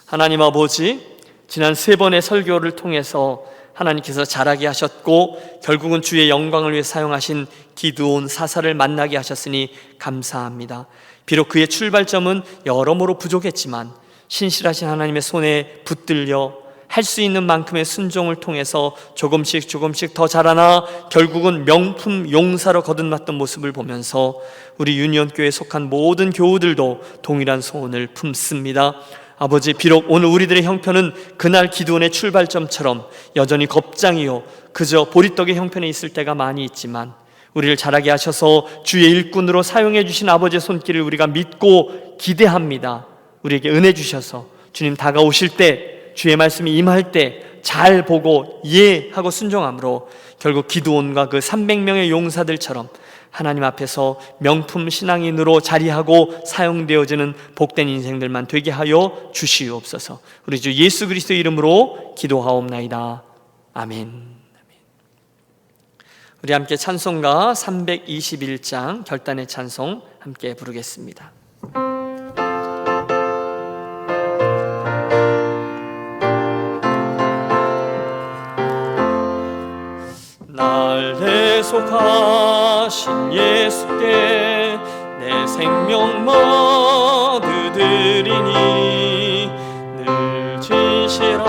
하나님 아버지, 지난 3번의 설교를 통해서 하나님께서 자라게 하셨고 결국은 주의 영광을 위해 사용하신 기드온 사사를 만나게 하셨으니 감사합니다. 비록 그의 출발점은 여러모로 부족했지만 신실하신 하나님의 손에 붙들려 할 수 있는 만큼의 순종을 통해서 조금씩 더 자라나 결국은 명품 용사로 거듭났던 모습을 보면서 우리 유니온교회에 속한 모든 교우들도 동일한 소원을 품습니다. 아버지, 비록 오늘 우리들의 형편은 그날 기드온의 출발점처럼 여전히 겁장이요 그저 보리떡의 형편에 있을 때가 많이 있지만 우리를 자라게 하셔서 주의 일꾼으로 사용해 주신 아버지의 손길을 우리가 믿고 기대합니다. 우리에게 은혜 주셔서 주님 다가오실 때, 주의 말씀이 임할 때 잘 보고 이해하고 순종함으로 결국 기드온과 그 300명의 용사들처럼 하나님 앞에서 명품 신앙인으로 자리하고 사용되어지는 복된 인생들만 되게 하여 주시옵소서. 우리 주 예수 그리스도의 이름으로 기도하옵나이다. 아멘. 우리 함께 찬송가 321장 결단의 찬송 함께 부르겠습니다. 날 대속하신 예수께 내 생명 모두드리니 늘 진실하게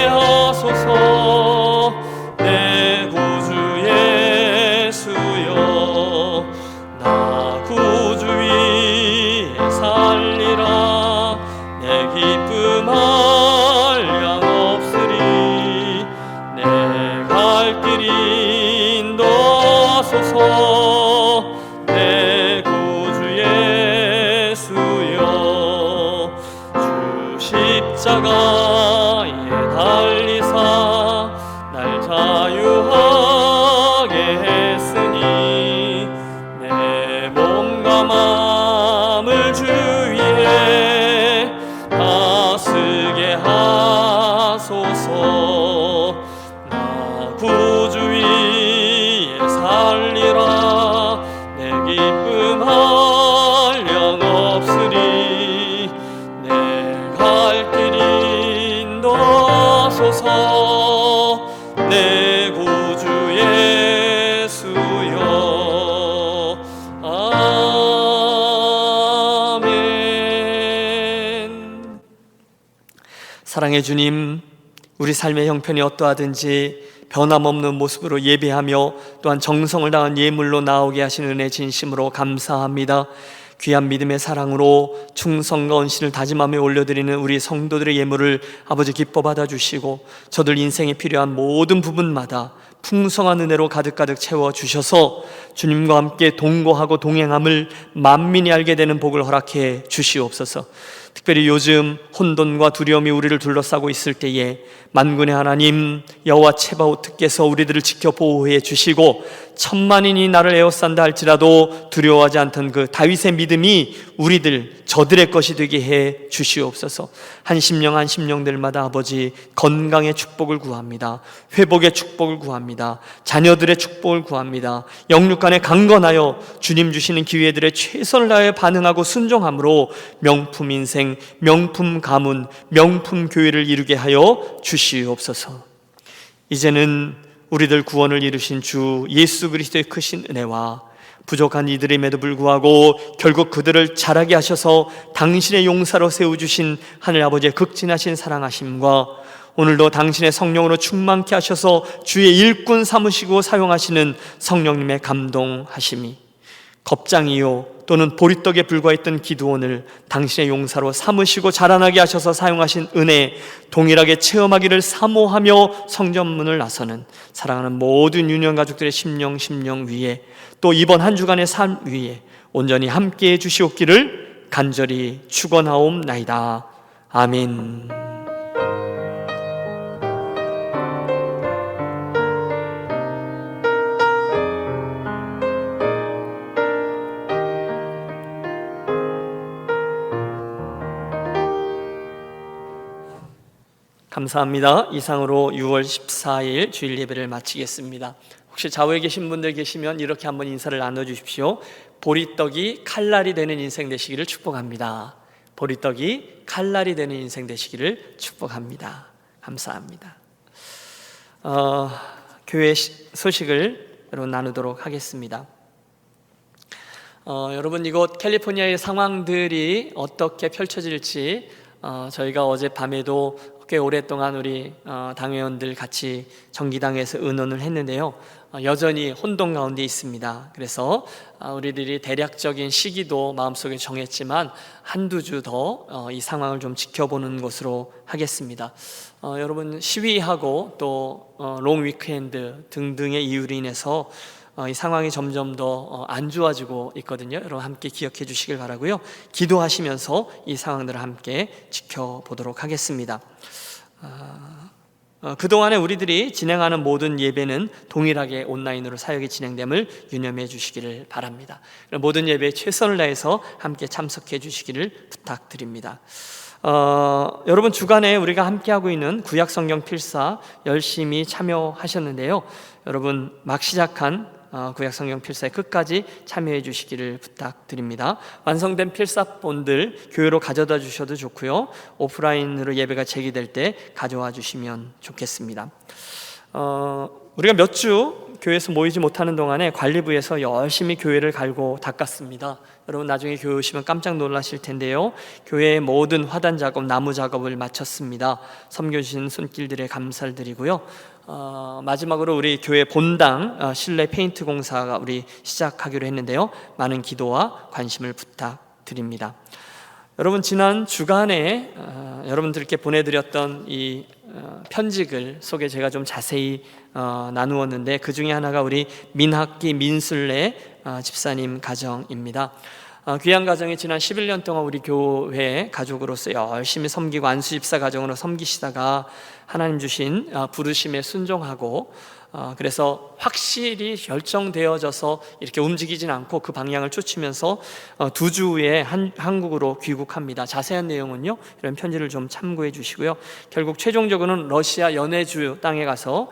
하소서. 내 구주 예수여, 나 구주 위에 살리라. 내 기쁨 한량 없으리. 내 갈 길 인도하소서. 내 구주 예수여, 주 십자가에 달리사 날 자유하게 했으니 내 몸과 마음을 주 위에 다스게 하소서. 나 구주 위에 살리라. 내 기쁨 한량 없으리. 내 갈 길 인도하소서. 내 구주 예수여. 아멘. 사랑의 주님, 우리 삶의 형편이 어떠하든지 변함없는 모습으로 예배하며 또한 정성을 다한 예물로 나오게 하시는 은혜 진심으로 감사합니다. 귀한 믿음의 사랑으로 충성과 헌신을 다짐하며 올려드리는 우리 성도들의 예물을 아버지 기뻐 받아주시고 저들 인생에 필요한 모든 부분마다 풍성한 은혜로 가득가득 채워주셔서 주님과 함께 동거하고 동행함을 만민이 알게 되는 복을 허락해 주시옵소서. 특별히 요즘 혼돈과 두려움이 우리를 둘러싸고 있을 때에 만군의 하나님 여호와 체바오트께서 우리들을 지켜 보호해 주시고 천만인이 나를 에워싼다 할지라도 두려워하지 않던 그 다윗의 믿음이 우리들 저들의 것이 되게 해 주시옵소서. 한 심령들마다 아버지 건강의 축복을 구합니다. 회복의 축복을 구합니다. 자녀들의 축복을 구합니다. 영육간에 강건하여 주님 주시는 기회들의 최선을 다하여 반응하고 순종함으로 명품 인생, 명품 가문, 명품 교회를 이루게 하여 주시옵소서. 이제는 우리들 구원을 이루신 주 예수 그리스도의 크신 은혜와 부족한 이들임에도 불구하고 결국 그들을 자라게 하셔서 당신의 용사로 세워주신 하늘 아버지의 극진하신 사랑하심과 오늘도 당신의 성령으로 충만케 하셔서 주의 일꾼 삼으시고 사용하시는 성령님의 감동하심이 겁장이요 또는 보리떡에 불과했던 기드온을 당신의 용사로 삼으시고 자라나게 하셔서 사용하신 은혜 동일하게 체험하기를 사모하며 성전문을 나서는 사랑하는 모든 유년 가족들의 심령 위에 또 이번 한 주간의 삶 위에 온전히 함께해 주시옵기를 간절히 축원하옵나이다. 아멘. 감사합니다. 이상으로 6월 14일 주일 예배를 마치겠습니다. 혹시 좌우에 계신 분들 계시면 이렇게 한번 인사를 나눠주십시오. 보리떡이 칼날이 되는 인생 되시기를 축복합니다. 보리떡이 칼날이 되는 인생 되시기를 축복합니다. 감사합니다. 교회 소식을 여러분 나누도록 하겠습니다. 여러분 이곳 캘리포니아의 상황들이 어떻게 펼쳐질지 저희가 어젯밤에도 꽤 오랫동안 우리 당회원들 같이 정기당에서 의논을 했는데요. 여전히 혼돈 가운데 있습니다. 그래서 우리들이 대략적인 시기도 마음속에 정했지만 한두 주 더 이 상황을 좀 지켜보는 것으로 하겠습니다. 여러분 시위하고 또 롱 위크엔드 등등의 이유로 인해서 이 상황이 점점 더 안 좋아지고 있거든요. 여러분 함께 기억해 주시길 바라고요. 기도하시면서 이 상황들을 함께 지켜보도록 하겠습니다. 그동안에 우리들이 진행하는 모든 예배는 동일하게 온라인으로 사역이 진행됨을 유념해 주시기를 바랍니다. 모든 예배에 최선을 다해서 함께 참석해 주시기를 부탁드립니다. 여러분 주간에 우리가 함께하고 있는 구약성경 필사 열심히 참여하셨는데요. 여러분 막 시작한 구약성경 필사에 끝까지 참여해 주시기를 부탁드립니다. 완성된 필사본들 교회로 가져다 주셔도 좋고요, 오프라인으로 예배가 재개될 때 가져와 주시면 좋겠습니다. 우리가 몇 주 교회에서 모이지 못하는 동안에 관리부에서 열심히 교회를 갈고 닦았습니다. 여러분 나중에 교회 오시면 깜짝 놀라실 텐데요, 교회의 모든 화단 작업, 나무 작업을 마쳤습니다. 섬겨주신 손길들에 감사를 드리고요, 마지막으로 우리 교회 본당 실내 페인트 공사가 우리 시작하기로 했는데요, 많은 기도와 관심을 부탁드립니다. 여러분 지난 주간에 여러분들께 보내드렸던 이 편지글 속에 제가 좀 자세히 나누었는데 그 중에 하나가 우리 민학기 민술래 집사님 가정입니다. 귀한 가정이 지난 11년 동안 우리 교회 가족으로서 열심히 섬기고 안수집사 가정으로 섬기시다가 하나님 주신 부르심에 순종하고 그래서 확실히 결정되어져서 이렇게 움직이진 않고 그 방향을 쫓으면서 두 주 후에 한국으로 귀국합니다. 자세한 내용은요, 이런 편지를 좀 참고해 주시고요. 결국 최종적으로는 러시아 연해주 땅에 가서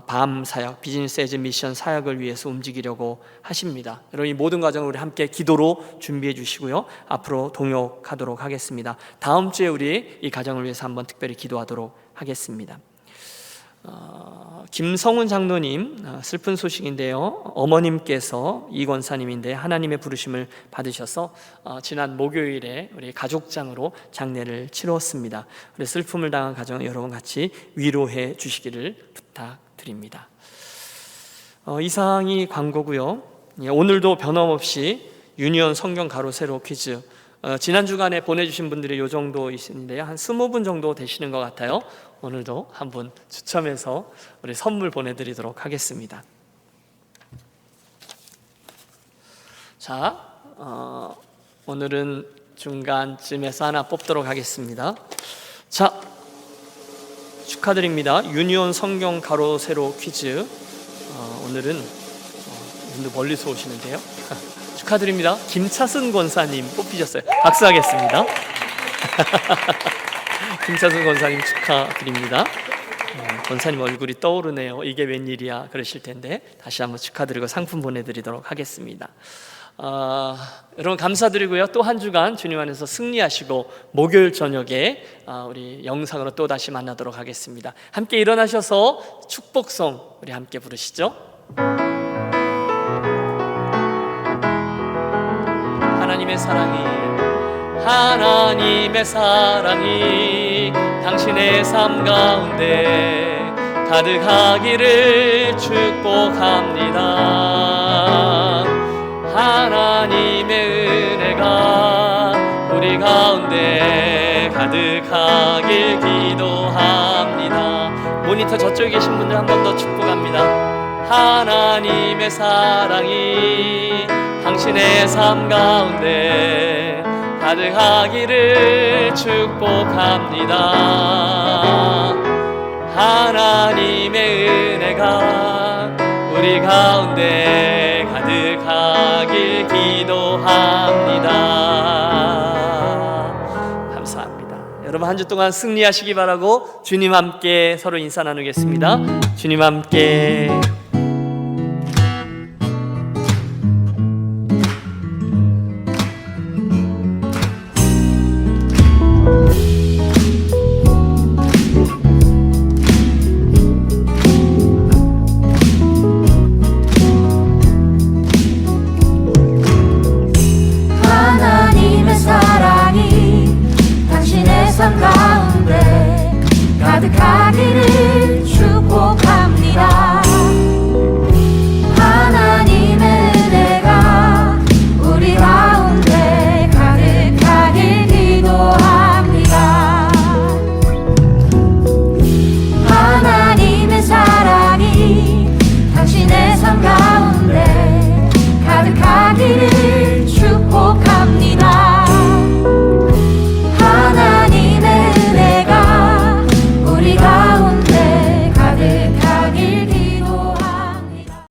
밤 사역, 비즈니스 에즈 미션 사역을 위해서 움직이려고 하십니다. 여러분 이 모든 과정을 우리 함께 기도로 준비해 주시고요, 앞으로 동역하도록 하겠습니다. 다음 주에 우리 이 가정을 위해서 한번 특별히 기도하도록 하겠습니다. 김성훈 장로님 슬픈 소식인데요, 어머님께서 이 권사님인데 하나님의 부르심을 받으셔서 지난 목요일에 우리 가족장으로 장례를 치루었습니다. 우리 슬픔을 당한 가정 여러분 같이 위로해 주시기를 부탁드립니다. 이상이 광고고요. 오늘도 변함없이 유니온 성경 가로 세로 퀴즈, 지난 주간에 보내주신 분들이 요 정도 있는데요, 한 20분 정도 되시는 것 같아요. 오늘도 한 분 추첨해서 우리 선물 보내드리도록 하겠습니다. 자, 오늘은 중간쯤에서 하나 뽑도록 하겠습니다. 자, 축하드립니다. 유니온 성경 가로 세로 퀴즈. 오늘은 분들 멀리서 오시는데요. 축하드립니다. 김차순 권사님 뽑히셨어요. 박수하겠습니다. 김차순 권사님 축하드립니다. 권사님 얼굴이 떠오르네요. 이게 웬일이야 그러실 텐데 다시 한번 축하드리고 상품 보내드리도록 하겠습니다. 여러분 감사드리고요. 또 한 주간 주님 안에서 승리하시고 목요일 저녁에 우리 영상으로 또 다시 만나도록 하겠습니다. 함께 일어나셔서 축복송 우리 함께 부르시죠. 하나님의 사랑이 당신의 삶 가운데 가득하기를 축복합니다. 하나님의 은혜가 우리 가운데 가득하길 기도합니다. 모니터 저쪽에 계신 분들 한 번 더 축복합니다. 하나님의 사랑이 당신의 삶 가운데 가득하기를 축복합니다. 하나님의 은혜가 우리 가운데 가득하길 기도합니다. 감사합니다. 여러분 한 주 동안 승리하시기 바라고 주님 함께 서로 인사 나누겠습니다. 주님 함께